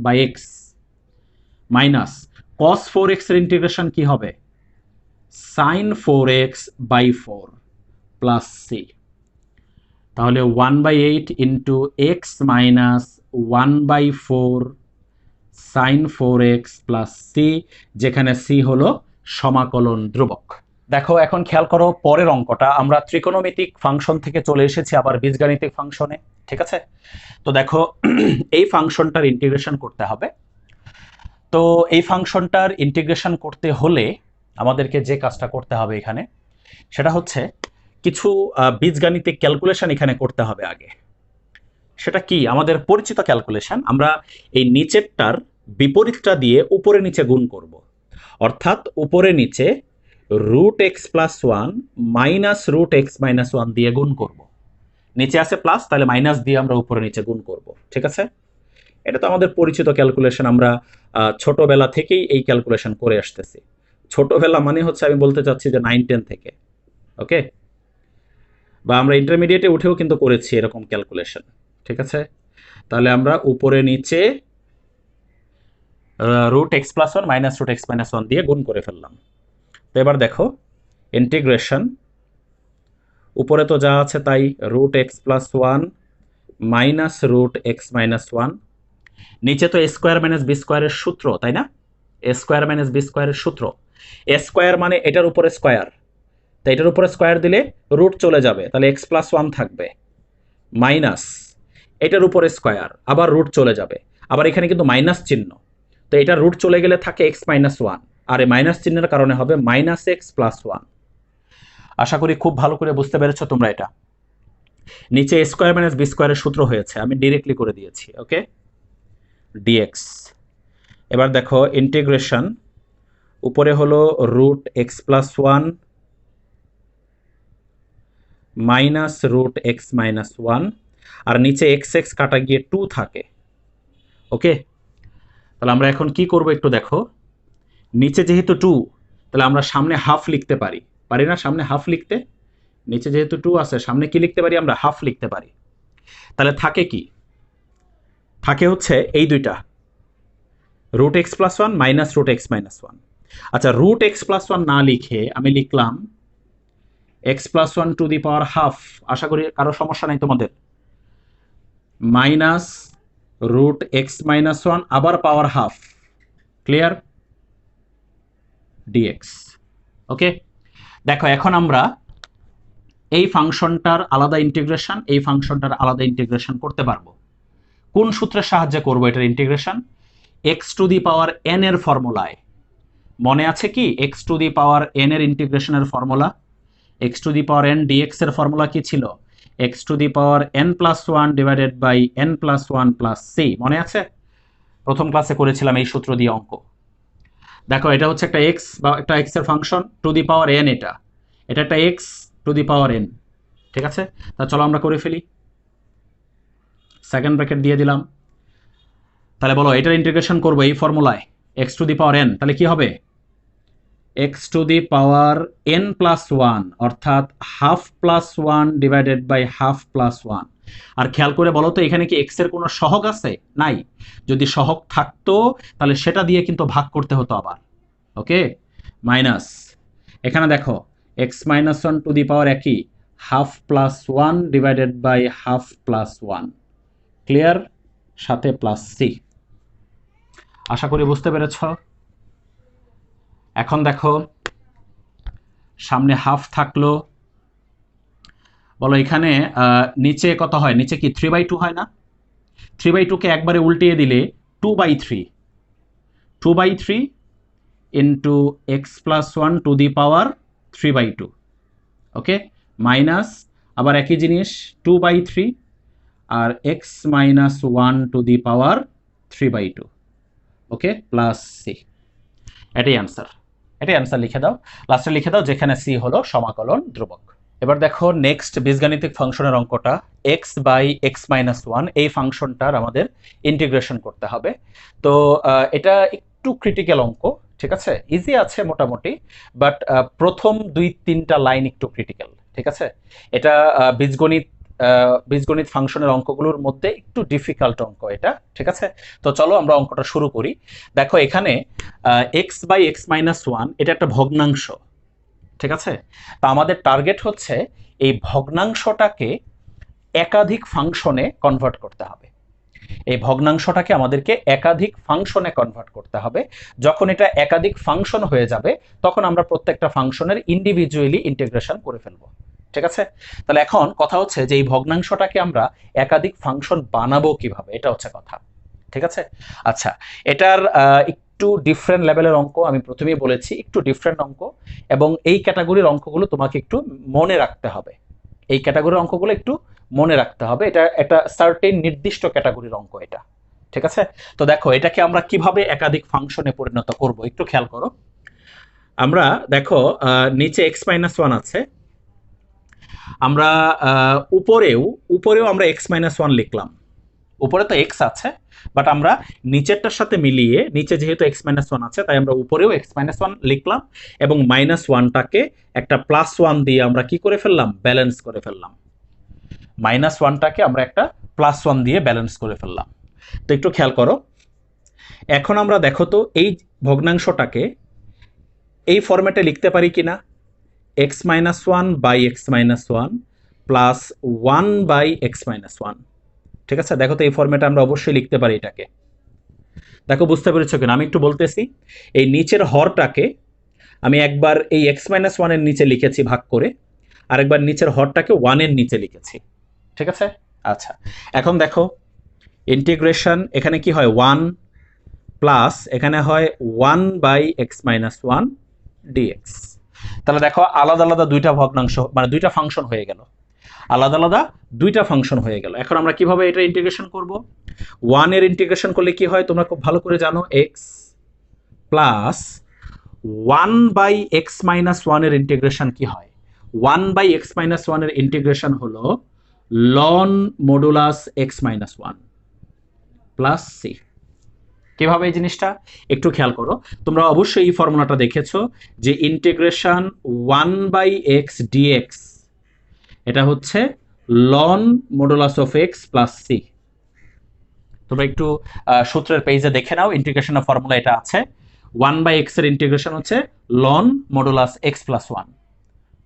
S1: by x minus cos 4x এর ইন্টিগ্রেশন কি হবে? sin 4x by 4 plus c। তাহলে 1/8 into x minus 1/4 sin 4x plus c, যেখানে c হলো সমাকলন ধ্রুবক। দেখো এখন খেয়াল করো পরের অঙ্কটা, আমরা ত্রিকোণমিতিক ফাংশন থেকে চলে এসেছি আবার বীজগাণিতিক ফাংশনে। ঠিক আছে, তো দেখো এই ফাংশনটার ইন্টিগ্রেশন করতে হবে। তো এই ফাংশনটার ইন্টিগ্রেশন করতে হলে আমাদেরকে যে কাজটা করতে হবে এখানে, সেটা হচ্ছে কিছু বীজগাণিতিক ক্যালকুলেশন এখানে করতে হবে আগে। সেটা কি? আমাদের পরিচিত ক্যালকুলেশন, আমরা এই নিচেরটার বিপরীতটা দিয়ে উপরে নিচে গুণ করব। অর্থাৎ উপরে নিচে root x plus one minus root x minus one দিয়ে গুণ করব। নিচে আছে প্লাস, তাহলে মাইনাস দিয়ে আমরা উপরে নিচে গুণ করব। ঠিক আছে, এটা তো আমাদের পরিচিত ক্যালকুলেশন, আমরা ছোটবেলা থেকেই এই ক্যালকুলেশন করে আসতেছি। ছোটবেলা মানে হচ্ছে আমি বলতে চাচ্ছি যে 9-10 থেকে, ওকে, বা আমরা ইন্টারমিডিয়েটে উঠেও কিন্তু করেছি এরকম ক্যালকুলেশন। ঠিক আছে, তাহলে আমরা উপরে নিচে root x plus one minus root x minus one দিয়ে গুণ করে ফেললাম। তো এবার দেখো ইন্টিগ্রেশন, উপরে তো যা আছে তাই, root x plus one minus root x minus one, নিচে তো এ স্কোয়ার মাইনাস বি স্কোয়ারের সূত্র, তাই না? এ স্কোয়ার মাইনাস বি স্কোয়ারের সূত্র, এ স্কোয়ার মানে এটার উপরে স্কোয়ার, তো এটার উপরে স্কোয়ার দিলে রুট চলে যাবে, তাহলে এক্স প্লাস ওয়ান থাকবে, মাইনাস এটার উপরে স্কোয়ার, আবার রুট চলে যাবে, আবার এখানে কিন্তু মাইনাস চিহ্ন, তো এটা রুট চলে গেলে থাকে এক্স মাইনাস ওয়ান, আর এই মাইনাস চিহ্নের কারণে হবে মাইনাস এক্স প্লাস ওয়ান। আশা করি খুব ভালো করে বুঝতে পেরেছো তোমরা এটা। নিচে এ স্কোয়ার মাইনাস বি স্কোয়ারের সূত্র হয়েছে, আমি ডিরেক্টলি করে দিয়েছি, ওকে, ডিএক্স। এবার দেখো ইন্টিগ্রেশন, উপরে হলো root x plus one minus root x minus one, আর নিচে এক্স এক্স কাটা গিয়ে 2 থাকে, ওকে। তাহলে আমরা এখন কি করব একটু দেখো, নিচে যেহেতু 2, তাহলে আমরা সামনে হাফ লিখতে পারি, পারি না? সামনে হাফ লিখতে, নিচে যেহেতু 2 আছে সামনে কি লিখতে পারি? আমরা হাফ লিখতে পারি। তাহলে থাকে কি? থাকে হচ্ছে এই দুইটা, root x plus one minus root x minus one. আচ্ছা, রুট এক্স প্লাস ওয়ান না লিখে আমি লিখলাম X plus one to the power half, আশা করি কারো সমস্যা নাই তোমাদের, minus root x minus one আবার power half, clear, DX. Okay, দেখো এখন আমরা এই ফাংশনটার আলাদা ইন্টিগ্রেশন, এই ফাংশনটার আলাদা ইন্টিগ্রেশন করতে পারবো। কোন সূত্রের সাহায্যে করব এটার integration? X to the power n এর ফর্মুলায়। মনে আছে কি x to the power n এর ইন্টিগ্রেশনের formula? X to the power n dx এর ফর্মুলা কি ছিল? X to the power N plus one divided by n plus one plus C. মনে আছে? প্রথম ক্লাসে করেছিলাম এই সূত্র দিয়ে অঙ্ক। দেখো এটা হচ্ছে একটা এক্স বা একটা এক্স এর function two the power N, এটা একটা x to the power N. ঠিক আছে, তা চলো আমরা করে ফেলি। সেকেন্ড ব্র্যাকেট দিয়ে দিলাম। তাহলে বলো এটার ইন্টিগ্রেশন করবো এই ফর্মুলায় X to the power N, তাহলে কি হবে? X to the power N plus one, অর্থাৎ half plus one divided by half plus one. আর খেয়াল করে বলো তো এখানে কি এক্স এর কোনো সহগ আছে? নাই। যদি সহগ থাকতো তাহলে সেটা দিয়ে কিন্তু ভাগ করতে হতো আবার। ওকে, মাইনাস এখানে দেখো X minus one to the power একই, half plus one divided by half plus one. Clear? সাথে প্লাস সি। আশা করি বুঝতে পেরেছ। এখন দেখো সামনে হাফ থাকলো, বলো এখানে নিচে কত হয়? নিচে কি 3/2 হয় না? 3/2কে একবারে উল্টিয়ে দিলে 2/3, 2/3 into X plus one to the power 3/2। Okay, minus আবার একই জিনিস 2/3 আর X minus one to the power 3/2। Okay, plus C. এটাই অ্যান্সার। এটাই অ্যান্সার লিখে দাও, লাস্টে লিখে দাও যেখানে সি হলো সমাকলন ধ্রুবক। এবার দেখো নেক্সট বীজগাণিতিক ফাংশনের অঙ্কটা x by x minus one, এই ফাংশনটার আমাদের ইন্টিগ্রেশন করতে হবে। তো এটা একটু ক্রিটিক্যাল অঙ্ক, ঠিক আছে? ইজি আছে মোটামুটি, বাট প্রথম 2-3টা লাইন একটু ক্রিটিক্যাল। ঠিক আছে, এটা বীজগণিত ফাংশনের অঙ্কগুলোর মধ্যে একটু ডিফিকাল্ট অঙ্ক এটা। ঠিক আছে, তো চলো আমরা অঙ্কটা শুরু করি। দেখো এখানে x by x minus one এটা একটা ভগ্নাংশ। ঠিক আছে, তা আমাদের টার্গেট হচ্ছে এই ভগ্নাংশটাকে একাধিক ফাংশনে কনভার্ট করতে হবে। এই ভগ্নাংশটাকে আমাদেরকে একাধিক ফাংশনে কনভার্ট করতে হবে। যখন এটা একাধিক ফাংশন হয়ে যাবে তখন আমরা প্রত্যেকটা ফাংশনের ইন্ডিভিজুয়ালি ইন্টিগ্রেশন করে ফেলবো। ঠিক আছে, তাহলে এখন কথা হচ্ছে যে এই ভগ্নাংশটাকে আমরা একাধিক ফাংশন বানাবো কিভাবে, এটা হচ্ছে কথা। ঠিক আছে, আচ্ছা এটার একটু ডিফারেন্ট লেভেলের অঙ্ক, আমি প্রথমেই বলেছি একটু ডিফারেন্ট অঙ্ক, এবং এই ক্যাটাগরির অঙ্কগুলো তোমাকে একটু মনে রাখতে হবে। এই ক্যাটাগরির অঙ্কগুলো একটু মনে রাখতে হবে, এটা একটা সার্টেন নির্দিষ্ট ক্যাটাগরির অঙ্ক এটা। ঠিক আছে, তো দেখো এটাকে আমরা কিভাবে একাধিক ফাংশনে পরিণত করব একটু খেয়াল করো। আমরা দেখো নিচে এক্স মাইনাস ওয়ান আছে, আমরা উপরেও আমরা এক্স মাইনাস ওয়ান লিখলাম। উপরে তো এক্স আছে, বাট আমরা নিচেরটার সাথে মিলিয়ে, নিচে যেহেতু এক্স মাইনাস ওয়ান আছে তাই আমরা উপরেও এক্স মাইনাস ওয়ান লিখলাম, এবং মাইনাস ওয়ানটাকে একটা প্লাস ওয়ান দিয়ে আমরা কি করে ফেললাম? ব্যালেন্স করে ফেললাম। মাইনাস ওয়ানটাকে আমরা একটা প্লাস ওয়ান দিয়ে ব্যালেন্স করে ফেললাম। তো একটু খেয়াল করো, এখন আমরা দেখো তো এই ভগ্নাংশটাকে এই ফরম্যাটে লিখতে পারি কিনা? X minus one by x minus one plus one by x minus one. ঠিক আছে, দেখো তো এই ফরম্যাটে আমরা অবশ্যই লিখতে পারি এটাকে। দেখো বুঝতে পেরেছো কিনা? আমি একটু বলতেছি, এই নিচের হরটাকে আমি একবার এই এক্স মাইনাস ওয়ানের নিচে লিখেছি ভাগ করে, আরেকবার নিচের হরটাকে ওয়ানের নিচে লিখেছি। ঠিক আছে, আচ্ছা এখন দেখো ইন্টিগ্রেশন এখানে কি হয়? ওয়ান প্লাস এখানে হয় one by x minus one dx. তাহলে দেখো আলাদা আলাদা দুইটা ভগ্নাংশ, মানে দুইটা ফাংশন হয়ে গেল, আলাদা আলাদা দুইটা ফাংশন হয়ে গেল। এখন আমরা কিভাবে এটা ইন্টিগ্রেশন করব? ওয়ানের ইন্টিগ্রেশন করলে কি হয় তোমরা খুব ভালো করে জানো, x plus one by x minus ওয়ানের ইন্টিগ্রেশন কি হয়? ওয়ান বাই এক্স মাইনাস ওয়ানের ইন্টিগ্রেশন হলো লন modulus x minus one plus C. কিভাবে এই জিনিসটা একটু খেয়াল করো, তোমরা অবশ্যই এই ফর্মুলাটা দেখেছো যে integration one by x dx এটা হচ্ছে লন modulus of x plus C. তোমরা একটু সূত্রের পেজে দেখে নাও, ইন্টিগ্রেশনের ফর্মুলা এটা আছে। ওয়ান বাই এক্স এর ইন্টিগ্রেশন হচ্ছে লন মডুলাস এক্স প্লাস ওয়ান।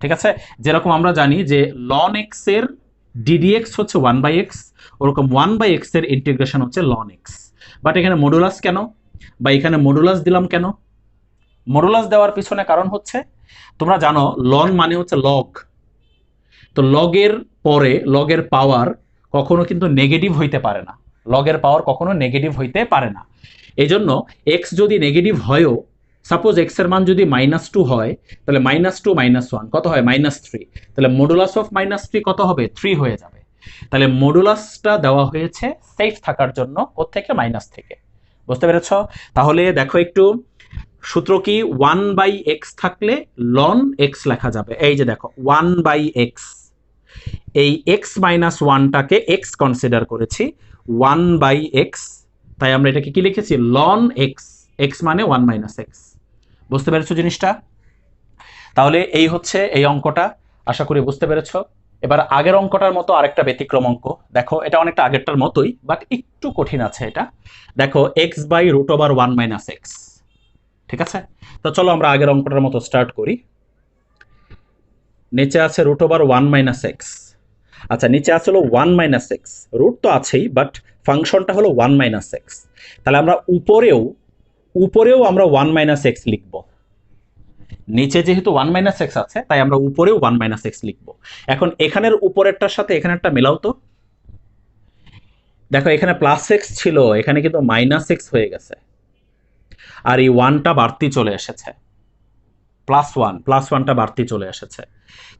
S1: ঠিক আছে, যেরকম আমরা জানি যে লন এক্স এর ডিডিএক্স হচ্ছে ওয়ান বাই এক্স, ওরকম ওয়ান বাই এক্স এর ইন্টিগ্রেশন হচ্ছে লন এক্স। বাট এখানে মডুলাস কেন, বা এখানে মডুলাস দিলাম কেন? মডুলাস দেওয়ার পিছনে কারণ হচ্ছে তোমরা জানো লন মানে হচ্ছে লগ, তো লগের পরে লগের পাওয়ার কখনো কিন্তু নেগেটিভ হইতে পারে না। লগের পাওয়ার কখনো নেগেটিভ হইতে পারে না। এই জন্য এক্স যদি নেগেটিভ হয়ও, সাপোজ এক্স এর মান যদি -2 হয়, তাহলে -2 -1 কত হয়? -3। তাহলে মডুলাস অফ -3 কত হবে? 3 হয়ে যাবে। তাহলে মডুলাসটা দেওয়া হয়েছে সেফ থাকার জন্য, কোত্থেকে? মাইনাস থেকে। বুঝতে পেরেছ? তাহলে দেখো একটু, সূত্র কি? 1/x থাকলে ln x লেখা যাবে। এই যে দেখো 1/x, এই x - 1টাকে x কনসিডার করেছি, 1/x, তাই আমরা এটাকে কি লিখেছি? ln x, x মানে 1 - x। বুঝতে পেরেছো জিনিসটা? তাহলে এই হচ্ছে এই অঙ্কটা, আশা করি বুঝতে পেরেছো। এবার আগের অঙ্কটার মতো আরেকটা ব্যতিক্রম অঙ্ক দেখো, এটা অনেকটা আগেরটার মতোই বাট একটু কঠিন আছে এটা। দেখো x/√1 - x, ঠিক আছে? তো চলো আমরা আগের অঙ্কটার মতো স্টার্ট করি। নিচে আছে √1 - x। আচ্ছা, নিচে আছে হলো 1 - x, রুট তো আছেই বাট ফাংশনটা হলো 1 - x। তাহলে আমরা উপরেও আমরা 1 - x লিখব। নিচে যেহেতু 1 - x আছে তাই আমরা উপরেও 1 - x লিখব। এখন এখানের উপরেরটার সাথে এখানেরটা মেলাও তো। দেখো এখানে +x ছিল, এখানে কিন্তু -x হয়ে গেছে, আর এই 1টা বাড়তি চলে এসেছে, +1টা বাড়তি চলে এসেছে।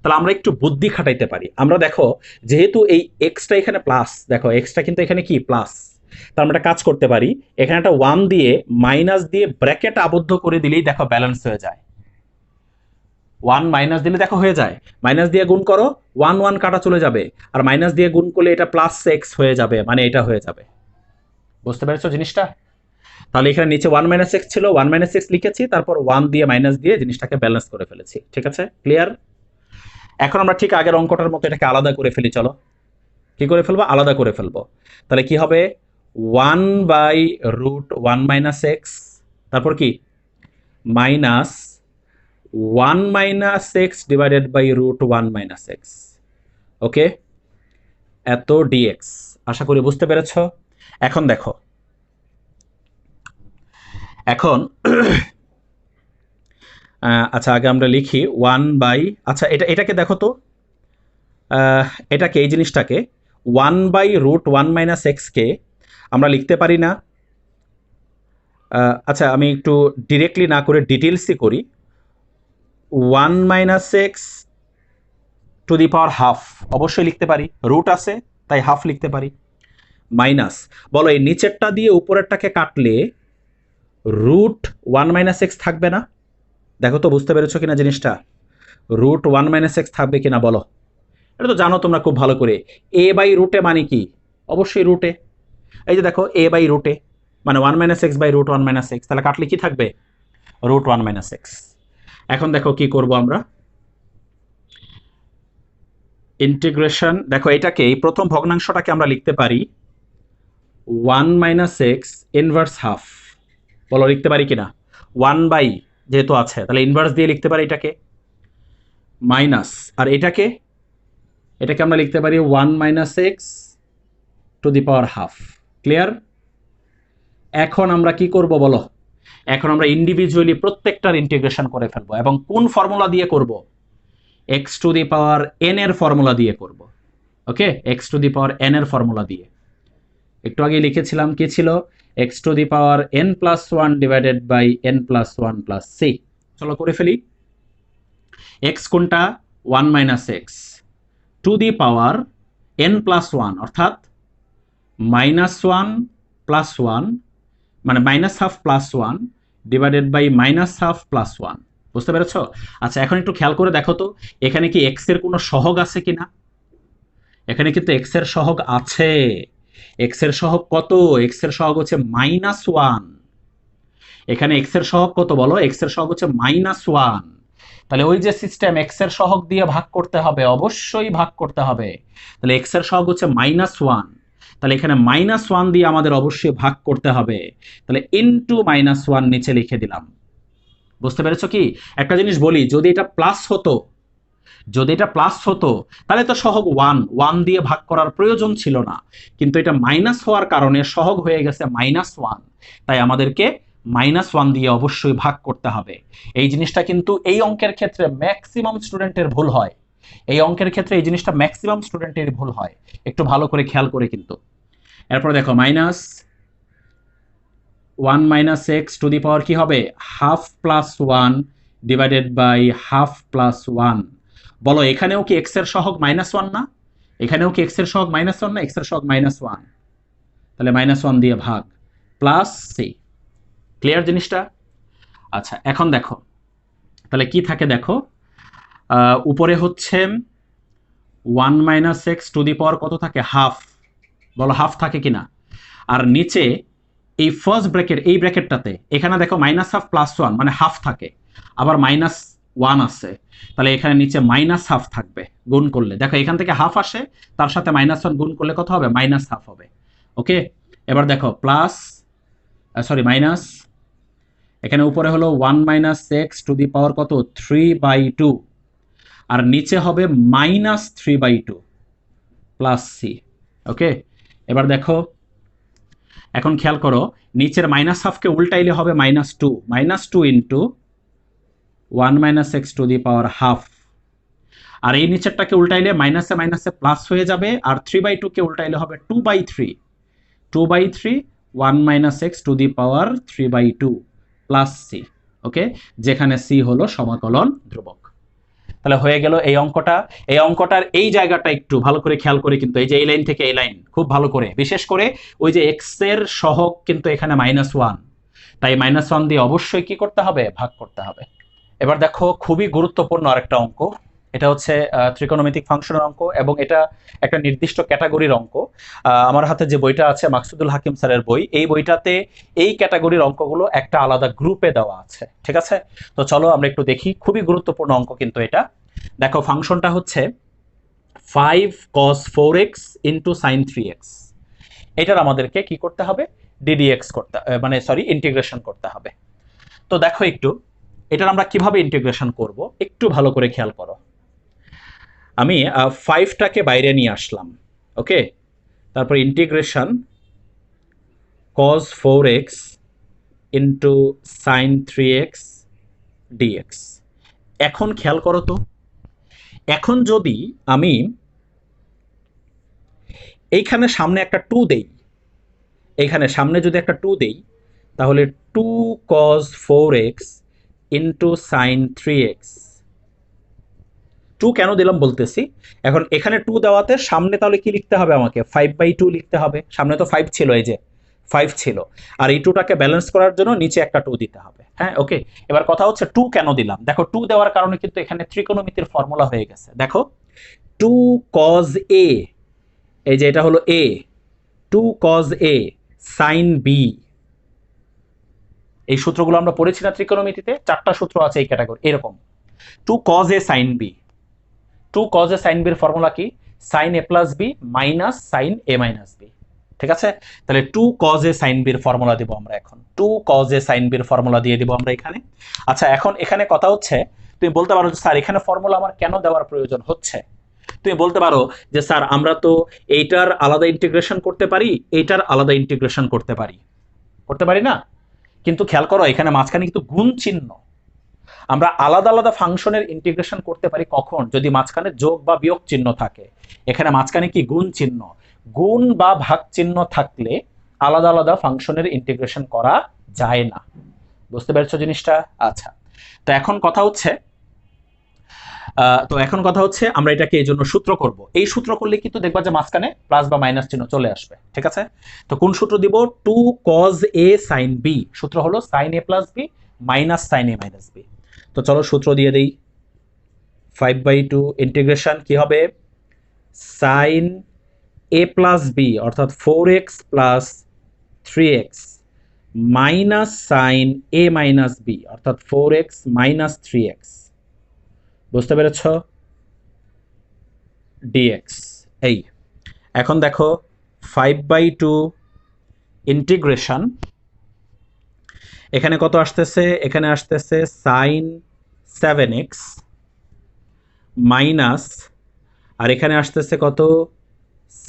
S1: তাহলে আমরা একটু বুদ্ধি খাটাইতে পারি। আমরা দেখো, যেহেতু এই এক্সটা এখানে প্লাস, দেখো এক্সটা কিন্তু এখানে কি প্লাস, তার আমরা একটা কাজ করতে পারি, এখানে একটা 1 দিয়ে মাইনাস দিয়ে ব্র্যাকেট আবদ্ধ করে দিলেই দেখো ব্যালেন্স হয়ে যায়। 1 মাইনাস দিলে দেখো হয়ে যায়, মাইনাস দিয়ে গুণ করো, 1 কাটা চলে যাবে, আর মাইনাস দিয়ে গুণ করলে এটা +x হয়ে যাবে, মানে এটা হয়ে যাবে। বুঝতে পেরেছো জিনিসটা? তাহলে এখানে নিচে 1 - x ছিল, 1 - x লিখেছি, তারপর 1 দিয়ে মাইনাস দিয়ে জিনিসটাকে ব্যালেন্স করে ফেলেছি। ঠিক আছে, ক্লিয়ার? এখন আমরা ঠিক আগের অঙ্কটার মতো এটাকে আলাদা করে ফেলি। চলো কি করে ফেলবো? আলাদা করে ফেলবো। তাহলে কি হবে? 1/√1 - x, তারপর কি? Minus 1 - x divided by √1 - x। Okay, এত dx। আশা করি বুঝতে পেরেছ। এখন দেখো, এখন আচ্ছা আগে আমরা লিখি 1 আচ্ছা এটাকে দেখো তো, এটাকে, এই জিনিসটাকে 1/√1 - x কে আমরা লিখতে পারি না? আচ্ছা আমি একটু ডিরেক্টলি না করে ডিটেলসই করি। 1 - x to the power half অবশ্যই লিখতে পারি, রুট আছে তাই হাফ লিখতে পারি। মাইনাস, বলো এই নিচেরটা দিয়ে উপরেরটাকে কাটলে √1 - x থাকবে না? দেখো তো বুঝতে পেরেছো কিনা জিনিসটা? √1 - x থাকবে কিনা বলো? এটা তো জানো তোমরা খুব ভালো করে। a/রুটে মানে কি? অবশ্যই রুটে। এই যে দেখো a/রুটে মানে 1 - x/√1 - x, তাহলে কাটলে কি থাকবে? √1 - x। এখন দেখো কি করব আমরা, ইন্টিগ্রেশন। দেখো এটাকে, এই প্রথম ভগ্নাংশটাকে আমরা লিখতে পারি 1 - x ইনভার্স হাফ। বলো লিখতে পারি কিনা? 1 যেহেতু আছে তাহলে ইনভার্স দিয়ে লিখতে পারি এটাকে, মাইনাস, আর এটাকে আমরা লিখতে পারি 1 - x to the power half. Clear? এখন আমরা কি করব বলো? এখন আমরা ইন্ডিভিজুয়ালি প্রত্যেকটার ইন্টিগ্রেশন করে ফেলবো, এবং কোন ফর্মুলা দিয়ে করব? x to the power n এর ফর্মুলা দিয়ে করব। Okay, x to the power n এর ফর্মুলা দিয়ে। একটু আগে লিখেছিলাম কি ছিল? x to the power n+1 divided by n+1 plus c। চলো করে ফেলি। x কোনটা? 1 - x to the power n+1, অর্থাৎ -1 + 1 মানে -1/2 + 1 ডিভাইডেড বাই -1/2 + 1। বুঝতে পেরেছ? আচ্ছা এখন একটু খেয়াল করে দেখো তো, এখানে কি x এর কোনো সহগ আছে কিনা? এখানে কিন্তু x এর সহগ আছে। x এর সহগ কত? x এর সহগ হচ্ছে -1। এখানে x এর সহগ কত বলো? x এর সহগ হচ্ছে -1। তাহলে ওই যে সিস্টেম, x এর সহগ দিয়ে ভাগ করতে হবে, অবশ্যই ভাগ করতে হবে। তাহলে x এর সহগ হচ্ছে -1, তাহলে এখানে -1 দিয়ে আমাদের অবশ্যই ভাগ করতে হবে। তাহলে ইনটু -1 নিচে লিখে দিলাম। বুঝতে পেরেছো কি? একটা জিনিস বলি, যদি এটা প্লাস হতো, তাহলে তো সহগ 1 দিয়ে ভাগ করার প্রয়োজন ছিল না, কিন্তু এটা মাইনাস হওয়ার কারণে সহগ হয়ে গেছে -1, তাই আমাদেরকে -1 দিয়ে অবশ্যই ভাগ করতে হবে। এই জিনিসটা কিন্তু এই অঙ্কের ক্ষেত্রে ম্যাক্সিমাম স্টুডেন্টের ভুল হয়। এই অঙ্কের ক্ষেত্রে এই জিনিসটা ম্যাক্সিমাম স্টুডেন্টের ভুল হয়, একটু ভালো করে খেয়াল করে কিন্তু। এরপর দেখো minus 1 minus X to the power কি হবে half plus 1 divided by half plus 1। বলো এখানেও কি এক্স এর সহগ -1 না? এখানেও কি এক্স এর সহগ -1 না? এক্স এর সহগ -1, তাহলে -1 দিয়ে ভাগ প্লাস সি। ক্লিয়ার জিনিসটা? আচ্ছা এখন দেখো তাহলে কি থাকে দেখো, উপরে হচ্ছে 1 মাইনাস এক্স টু দি পাওয়ার কত থাকে হাফ, বলো হাফ থাকে কিনা? আর নিচে এই ফার্স্ট ব্র্যাকেট, এই ব্র্যাকেটটাতে এখানে দেখো -1 প্লাস 1 মানে হাফ থাকে, আবার -1 আছে, তাহলে এখানে নিচে -1/2 থাকবে গুণ করলে। দেখো এখান থেকে হাফ আসে, তার সাথে -1 গুণ করলে কত হবে -1/2 হবে। ওকে, এবার দেখো প্লাস সরি মাইনাস, এখানে উপরে হলো 1 মাইনাস এক্স টু দি পাওয়ার কত 3/2, আর নিচে হবে -3/2 প্লাস সি। ওকে, এবার দেখো এখন খেয়াল করো নিচের -1/2কে উল্টাইলে হবে -2 into 1 minus X to the power half, আর এই নিচেরটাকে উল্টাইলে মাইনাসে মাইনাসে প্লাস হয়ে যাবে, আর 3/2কে উল্টাইলে হবে 2/3 1 minus X to the power 3/2 plus C. Okay, যেখানে সি হলো সমাকলন ধ্রুবক। তাহলে হয়ে গেল এই অঙ্কটা। এই অঙ্কটার এই জায়গাটা একটু ভালো করে খেয়াল করে, কিন্তু এই যে এই লাইন থেকে এই লাইন খুব ভালো করে, বিশেষ করে ওই যে এক্স এর সহগ কিন্তু এখানে -1, তাই -1 দিয়ে অবশ্যই কি করতে হবে ভাগ করতে হবে। এবার দেখো খুবই গুরুত্বপূর্ণ আরেকটা অঙ্ক, এটা হচ্ছে ত্রিকোণমিতিক ফাংশনের অঙ্ক, এবং এটা একটা নির্দিষ্ট ক্যাটাগরির অঙ্ক। আমার হাতে যে বইটা আছে মাকসুদুল হাকিম স্যারের বই, এই বইটাতে এই ক্যাটাগরির অঙ্কগুলো একটা আলাদা গ্রুপে দেওয়া আছে, ঠিক আছে? তো চলো আমরা একটু দেখি, খুবই গুরুত্বপূর্ণ অঙ্ক কিন্তু এটা। দেখো ফাংশনটা হচ্ছে 5 cos 4x into sign 3x। এটার আমাদেরকে কি করতে হবে ডিডিএক্স করতে, মানে সরি ইন্টিগ্রেশন করতে হবে। তো দেখো একটু এটার আমরা কিভাবে ইন্টিগ্রেশন করব একটু ভালো করে খেয়াল করো। আমি 5টাকে বাইরে নিয়ে আসলাম, ওকে, তারপর integration cos 4x into sign 3x dx। এখন খেয়াল করো তো, এখন যদি আমি এইখানে সামনে একটা 2 দেই, এইখানে সামনে যদি একটা 2 দেই, তাহলে 2 cos 4x into sign 3x। 2 কেন দিলাম বলতেছি। এখন এখানে 2 দেওয়াতে সামনে তাহলে কি লিখতে হবে আমাকে 5/2 লিখতে হবে, সামনে তো 5 ছিল, এই যে 5 ছিল, আর এই 2টাকে ব্যালেন্স করার জন্য নিচে একটা 2 দিতে হবে। হ্যাঁ, ওকে, এবার কথা হচ্ছে 2 কেন দিলাম। দেখো 2 দেওয়ার কারণে কিন্তু এখানে ত্রিকোণমিতির ফর্মুলা হয়ে গেছে। দেখো 2 cos a, এই যে এটা হলো a, 2 cos a sin b, এই সূত্রগুলো আমরা পড়েছি না ত্রিকোণমিতিতে, 4টা সূত্র আছে এই ক্যাটাগরি এরকম। 2 cos a sin b, 2 cos a sin b এর ফর্মুলা কি sin a plus b minus sin a minus b, ঠিক আছে? তাহলে 2 cos a sin b এর ফর্মুলা দেব আমরা এখন, 2 cos a sin b এর ফর্মুলা দিয়ে দেব আমরা এখানে। আচ্ছা এখন এখানে কথা হচ্ছে, তুমি বলতে পারো যে স্যার এখানে ফর্মুলা আমার কেন দেওয়ার প্রয়োজন হচ্ছে। তুমি বলতে পারো যে স্যার আমরা তো এইটার আলাদা ইন্টিগ্রেশন করতে পারি, এইটার আলাদা ইন্টিগ্রেশন করতে পারি, করতে পারি না? কিন্তু খেয়াল করো এখানে মাঝখানে কিন্তু গুণ চিহ্ন। আমরা আলাদা আলাদা ফাংশনের ইন্টিগ্রেশন করতে পারি কখন, যদি মাঝখানে যোগ বা বিয়োগ চিহ্ন থাকে। এখানে মাঝখানে কি গুণ চিহ্ন, গুণ বা ভাগ চিহ্ন থাকলে আলাদা আলাদা ফাংশনের ইন্টিগ্রেশন করা যায় না। বুঝতে পেরেছো জিনিসটা? আচ্ছা, তো এখন কথা হচ্ছে আমরা এটাকে এই জন্য সূত্র করব। এই সূত্র করলে কিন্তু দেখবা যে মাঝখানে প্লাস বা মাইনাস চিহ্ন চলে আসবে, ঠিক আছে? তো কোন সূত্র দিব 2 cos a sin b, সূত্র হলো sin a plus b minus sin a minus b। তো চলো সূত্র দিয়ে দেই, 5/2 ইন্টিগ্রেশন কি হবে sin a প্লাস b অর্থাৎ 4x plus 3x minus sin a minus b অর্থাৎ 4x মাইনাস 3x। বুঝতে পেরেছ? dx। এই এখন দেখো 5/2 ইন্টিগ্রেশন, এখানে কত আসতেছে, এখানে আসতেছে sin 7x মাইনাস, আর এখানে আসতেছে কত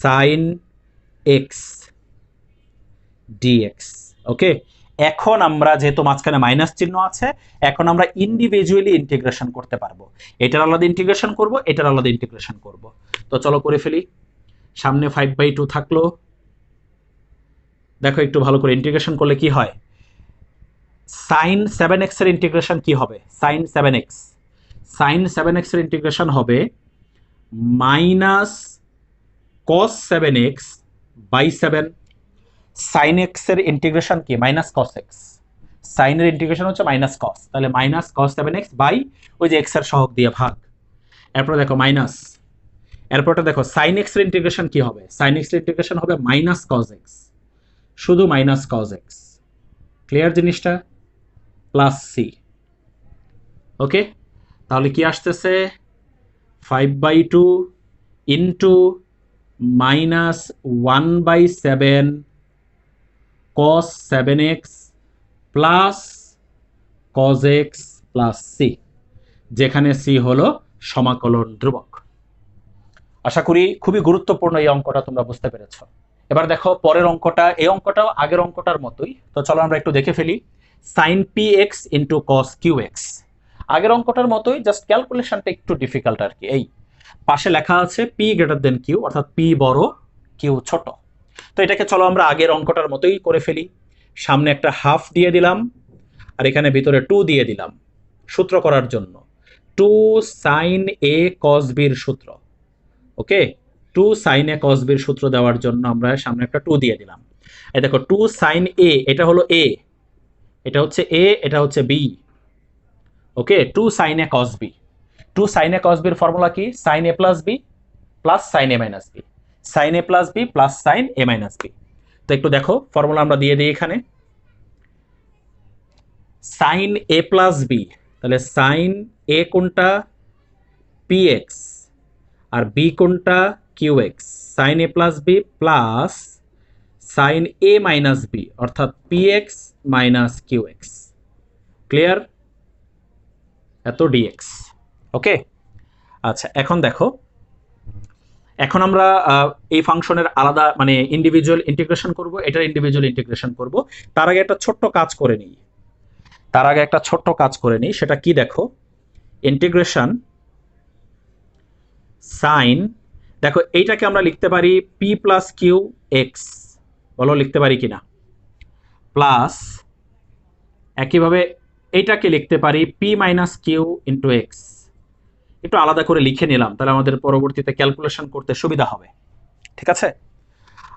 S1: sin x dx। ওকে, এখন আমরা যেহেতু মাঝখানে মাইনাস চিহ্ন আছে, এখন আমরা ইন্ডিভিজুয়ালি ইন্টিগ্রেশন করতে পারবো। এটার আলাদা ইন্টিগ্রেশন করব, এটার আলাদা ইন্টিগ্রেশন করব। তো চলো করে ফেলি। সামনে 5/2 থাকলো, দেখো একটু ভালো করে ইন্টিগ্রেশন করলে কি হয়, সাইন 7x এর ইন্টিগ্রেশন কি হবে, সাইন 7x এর ইন্টিগ্রেশন হবে minus cos 7x by 7। Sine x এর ইন্টিগ্রেশন কি, মাইনাস কস এক্স, সাইনের ইন্টিগ্রেশন হচ্ছে মাইনাস কস, তাহলে মাইনাস কস 7x বাই ওই যে এক্স এর সহগ দিয়ে ভাগ। এরপরে দেখো মাইনাস, এরপরটা দেখো সাইন এক্স এর ইন্টিগ্রেশন কি হবে, সাইন এক্স এর ইন্টিগ্রেশন হবে মাইনাস কস এক্স, শুধু মাইনাস কস এক্স, ক্লিয়ার জিনিসটা, প্লাস সি। ওকে, তাহলে কি আসতেছে 5/2 into minus 1/7 cos 7x plus cos x plus C, যেখানে সি হলো সমাকলন ধ্রুবক। আশা করি খুবই গুরুত্বপূর্ণ এই অঙ্কটা তোমরা বুঝতে পেরেছ। এবার দেখো পরের অঙ্কটা, এই অঙ্কটাও আগের অঙ্কটার মতোই, তো চলো আমরা একটু দেখে ফেলি। Sine p x into cos q x, আগের অঙ্কটার মতোই, জাস্ট ক্যালকুলেশনটা একটু ডিফিকাল্ট আর কি। এই পাশে লেখা আছে পি গ্রেটার দেন কিউ, অর্থাৎ পি বড় কিউ ছোট। তো এটাকে চলো আমরা আগের অঙ্কটার মতোই করে ফেলি। সামনে একটা হাফ দিয়ে দিলাম আর এখানে ভিতরে 2 দিয়ে দিলাম সূত্র করার জন্য, 2 সাইন এ কস বির সূত্র। ওকে, 2 সাইন এ কস বির সূত্র দেওয়ার জন্য আমরা সামনে একটা 2 দিয়ে দিলাম। এই দেখো 2 সাইন এ, এটা হলো এ, এটা হচ্ছে এ, এটা হচ্ছে বি। ওকে, 2 সাইন এ কস বি, 2 সাইন এ কস বির ফর্মুলা কি, সাইন এ প্লাস বি প্লাস সাইন এ মাইনাস বি, সাইন এ প্লাস বি প্লাস সাইন এ মাইনাস বি। তো একটু দেখো ফর্মুলা আমরা দিয়ে দিই এখানে, সাইন এ প্লাস বি, তাহলে সাইন এ কোনটা পি এক্স আর বি কোনটা কিউ এক্স, সাইন এ প্লাস বি প্লাস সাইন এ মাইনাস বি অর্থাৎ P x minus q x, clear, এত ডিএক্স। ওকে, আচ্ছা এখন দেখো, এখন আমরা এই ফাংশনের আলাদা মানে ইন্ডিভিজুয়াল ইন্টিগ্রেশন করব, এটার ইন্ডিভিজুয়াল ইন্টিগ্রেশন করব। তার আগে একটা ছোট্ট কাজ করে নিই, সেটা কি দেখো, ইন্টিগ্রেশন সাইন, দেখো এইটাকে আমরা লিখতে পারি পি প্লাস কিউ এক্স, বলো লিখতে পারি কিনা, প্লাস একইভাবে এইটাকে লিখতে পারি p minus q into x. একটু আলাদা করে লিখে নিলাম, তাহলে আমাদের পরবর্তীতে ক্যালকুলেশন করতে সুবিধা হবে, ঠিক আছে।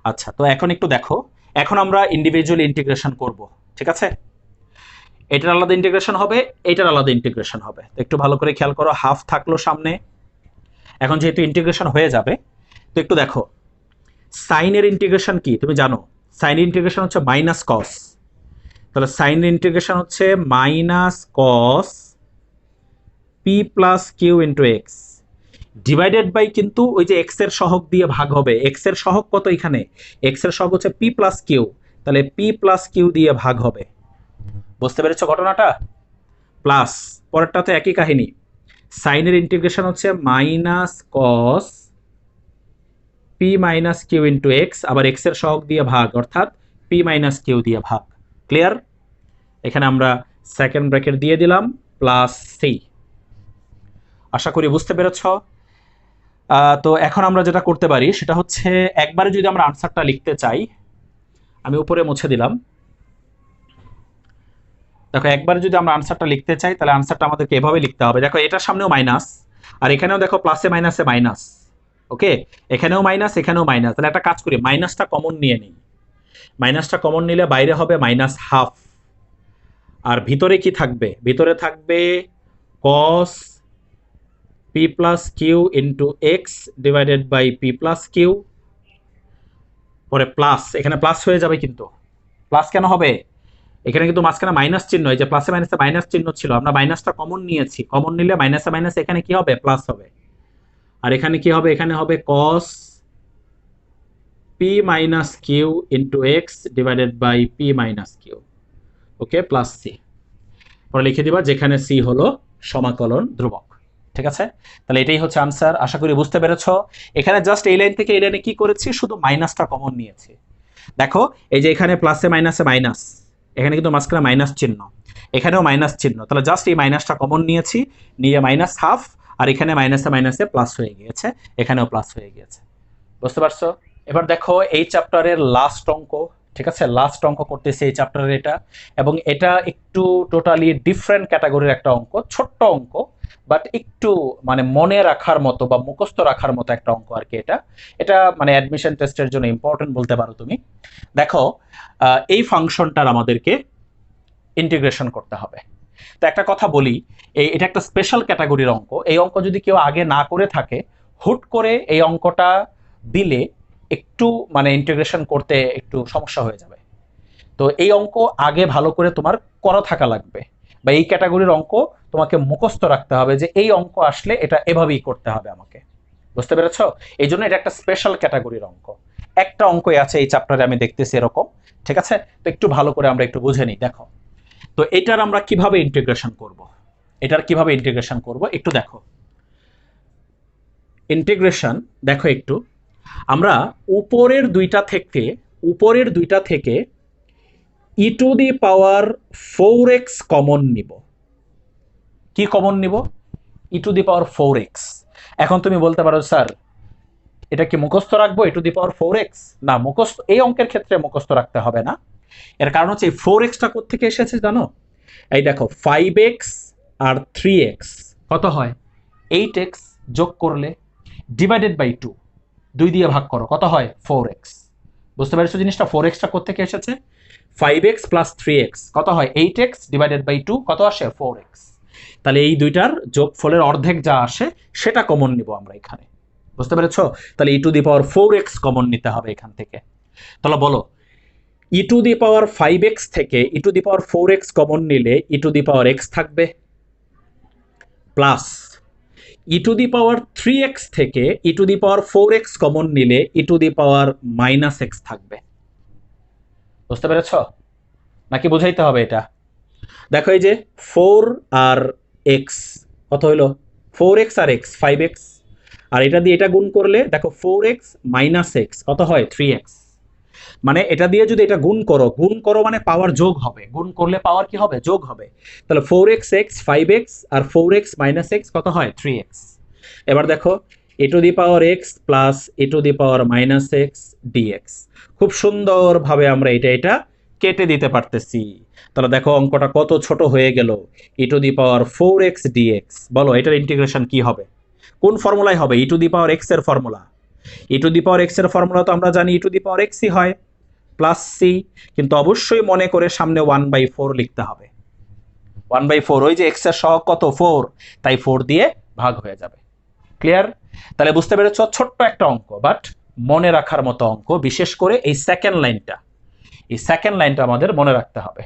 S1: আচ্ছা, তো এখন একটু দেখো, এখন আমরা ইন্ডিভিজুয়াল ইন্টিগ্রেশন করব, ঠিক আছে। এটার আলাদা ইন্টিগ্রেশন হবে, এটার আলাদা ইন্টিগ্রেশন হবে। তো একটু ভালো করে খেয়াল করো, হাফ থাকলো সামনে, এখন যেহেতু ইন্টিগ্রেশন হয়ে যাবে, তো একটু দেখো সাইনের ইন্টিগ্রেশন কি তুমি জানো, সাইনের ইন্টিগ্রেশন হচ্ছে মাইনাস কস, তাহলে সাইনের ইন্টিগ্রেশন হচ্ছে minus cos p plus q into x divided by, কিন্তু ওই যে এক্স এর সহগ দিয়ে ভাগ হবে, এক্স এর সহগ কত এখানে, এক্স এর সহগ হচ্ছে পি প্লাস কিউ, তাহলে পি প্লাস কিউ দিয়ে ভাগ হবে, বুঝতে পেরেছো ঘটনাটা। প্লাস পরেরটাতে একই কাহিনী, সাইনের ইন্টিগ্রেশন হচ্ছে minus cos p minus q into x, আবার এক্স এর সহগ দিয়ে ভাগ অর্থাৎ পি মাইনাস কিউ দিয়ে ভাগ, ক্লিয়ার। এখানে আমরা সেকেন্ড ব্র্যাকেট দিয়ে দিলাম প্লাস সি, আশা করি বুঝতে পেরেছ। তো এখন আমরা যেটা করতে পারি সেটা হচ্ছে, একবারে যদি আমরা আনসারটা লিখতে চাই, আমি উপরে মুছে দিলাম, দেখো একবারে যদি আমরা আনসারটা লিখতে চাই তাহলে আনসারটা আমাদেরকে এভাবে লিখতে হবে। দেখো এটার সামনেও মাইনাস আর এখানেও দেখো প্লাসে মাইনাসে মাইনাস, ওকে, এখানেও মাইনাস এখানেও মাইনাস, তাহলে একটা কাজ করি, মাইনাসটা কমন নিয়ে নিই, মাইনাসটা কমন নিলে বাইরে হবে মাইনাস হাফ, আর ভিতরে কি থাকবে, ভিতরে থাকবে cos p plus q into x divided by p plus q, পরে প্লাস, এখানে প্লাস হয়ে যাবে, কিন্তু প্লাস কেন হবে, এখানে কিন্তু মাঝখানে মাইনাস চিহ্ন, এই যে প্লাসে মাইনাসে মাইনাস চিহ্ন ছিল, আমরা মাইনাসটা কমন নিয়েছি, কমন নিলে মাইনাসে মাইনাসে এখানে কি হবে, প্লাস হবে, আর এখানে কি হবে, এখানে হবে cos p minus q into x divided by p minus q, okay, plus c, পরে লিখে দিবা যেখানে সি হলো সমাকলন ধ্রুবক, ঠিক আছে। তাহলে এটাই হচ্ছে আনসার, আশা করি বুঝতে পেরেছ। এখানে জাস্ট এই লাইন থেকে এই লাইনে কি করেছি, শুধু মাইনাসটা কমন নিয়েছি। দেখো এই যে এখানে প্লাসে মাইনাসে মাইনাস, এখানে কিন্তু মাঝখানে মাইনাস চিহ্ন, এখানেও মাইনাস চিহ্ন, তাহলে জাস্ট এই মাইনাসটা কমন নিয়েছি, নিয়ে মাইনাস হাফ, আর এখানে মাইনাসে মাইনাসে প্লাস হয়ে গিয়েছে, এখানেও প্লাস হয়ে গিয়েছে, বুঝতে পারছো। এবার দেখো এই চ্যাপ্টারের লাস্ট অঙ্ক, ঠিক আছে, লাস্ট অঙ্ক করতেছি এই চ্যাপ্টারের এটা, এবং এটা একটু টোটালি ডিফারেন্ট ক্যাটাগরির একটা অঙ্ক, ছোট্ট অঙ্ক, বাট একটু মানে মনে রাখার মতো বা মুখস্থ রাখার মতো একটা অঙ্ক আর কি। এটা এটা মানে অ্যাডমিশন টেস্টের জন্য ইম্পর্টেন্ট বলতে পারো তুমি। দেখো, এই ফাংশনটার আমাদেরকে ইন্টিগ্রেশন করতে হবে। তো একটা কথা বলি, এটা একটা স্পেশাল ক্যাটাগরির অঙ্ক। এই অঙ্ক যদি কেউ আগে না করে থাকে, হুট করে এই অঙ্কটা দিলে একটু মানে ইন্টিগ্রেশন করতে একটু সমস্যা হয়ে যাবে। তো এই অঙ্ক আগে ভালো করে তোমার করা থাকা লাগবে, বা এই ক্যাটাগরির অঙ্ক তোমাকে মুখস্থ রাখতে হবে যে এই অঙ্ক আসলে এটা এভাবেই করতে হবে আমাকে। বুঝতে পেরেছো? এই জন্য এটা একটা স্পেশাল ক্যাটাগরির অঙ্ক। একটা অঙ্কই আছে এই চ্যাপ্টারে আমি দেখতেছি এরকম। ঠিক আছে, তো একটু ভালো করে আমরা একটু বুঝে নিই। দেখো, তো এটার আমরা কিভাবে ইন্টিগ্রেশন করব, একটু দেখো। ইন্টিগ্রেশন দেখো একটু, আমরা উপরের দুইটা থেকে E to the power 4x common নিব। কি কমন নিব? ই টু দি পাওয়ার 4x। এখন তুমি বলতে পারো স্যার এটা কি মুখস্থ রাখবো ই টু দি পাওয়ার 4x? না, মুখস্থ এই অঙ্কের ক্ষেত্রে মুখস্থ রাখতে হবে না। এর কারণ হচ্ছে এই 4xটা কোত্থেকে এসেছে জানো? এই দেখো, 5x আর 3x কত হয়? 8x যোগ করলে ডিভাইডেড বাই 2, 2 দিয়ে ভাগ করো, কত হয়? 4x। বুঝতে পারছো জিনিসটা? 4xটা কোত্থেকে এসেছে? 5x প্লাস 3x কত হয়? 8x ডিভাইডেড বাই 2 কত আসে? 4x। তাহলে এই দুইটার যোগফলের অর্ধেক যা আসে সেটা কমন নিব আমরা এখানে। বুঝতে পেরেছো? তাহলে ই to the power 4x common নিতে হবে এখান থেকে। তাহলে বলো, ই টু দি পাওয়ার 5x থেকে E to the power 4x common নিলে E to the power x থাকবে, plus E to the power 3x থেকে E to the power 4x common নিলে E to the power minus x থাকবে। বুঝতে পেরেছ নাকি বুঝাইতে হবে এটা? দেখো, এই যে 4 আর x কত হইলো? 4x আর x 5x, আর এটা দিয়ে এটা গুণ করলে দেখো 4x মাইনাস x কত হয়? 3x। মানে এটা দিয়ে যদি এটা গুণ করো মানে পাওয়ার যোগ হবে, গুণ করলে পাওয়ার কি হবে? যোগ হবে। তাহলে 4x x 5x আর 4x মাইনাস x কত হয়? 3x। এবার দেখো, A to the power x plus A to the power minus x dx। খুব সুন্দরভাবে আমরা এটা কেটে দিতে পারতেছি। তাহলে দেখো অঙ্কটা কত ছোট হয়ে গেল, ই to the power 4x dx। বলো এটার ইন্টিগ্রেশন কি হবে? কোন ফর্মুলায় হবে? ই টু দি পাওয়ার x এর formula. E to the power x এর ফর্মুলা তো আমরা জানি ই টু দি পাওয়ার xই হয় প্লাস সি, কিন্তু অবশ্যই মনে করে সামনে 1/4 লিখতে হবে। 1/4, ওই যে x এর সহগ কত? 4, তাই 4 দিয়ে ভাগ হয়ে যাবে। ক্লিয়ার? তাহলে বুঝতে পেরেছ, ছোট্ট একটা অঙ্ক বাট মনে রাখার মতো অঙ্ক, বিশেষ করে এই সেকেন্ড লাইনটা আমাদের মনে রাখতে হবে।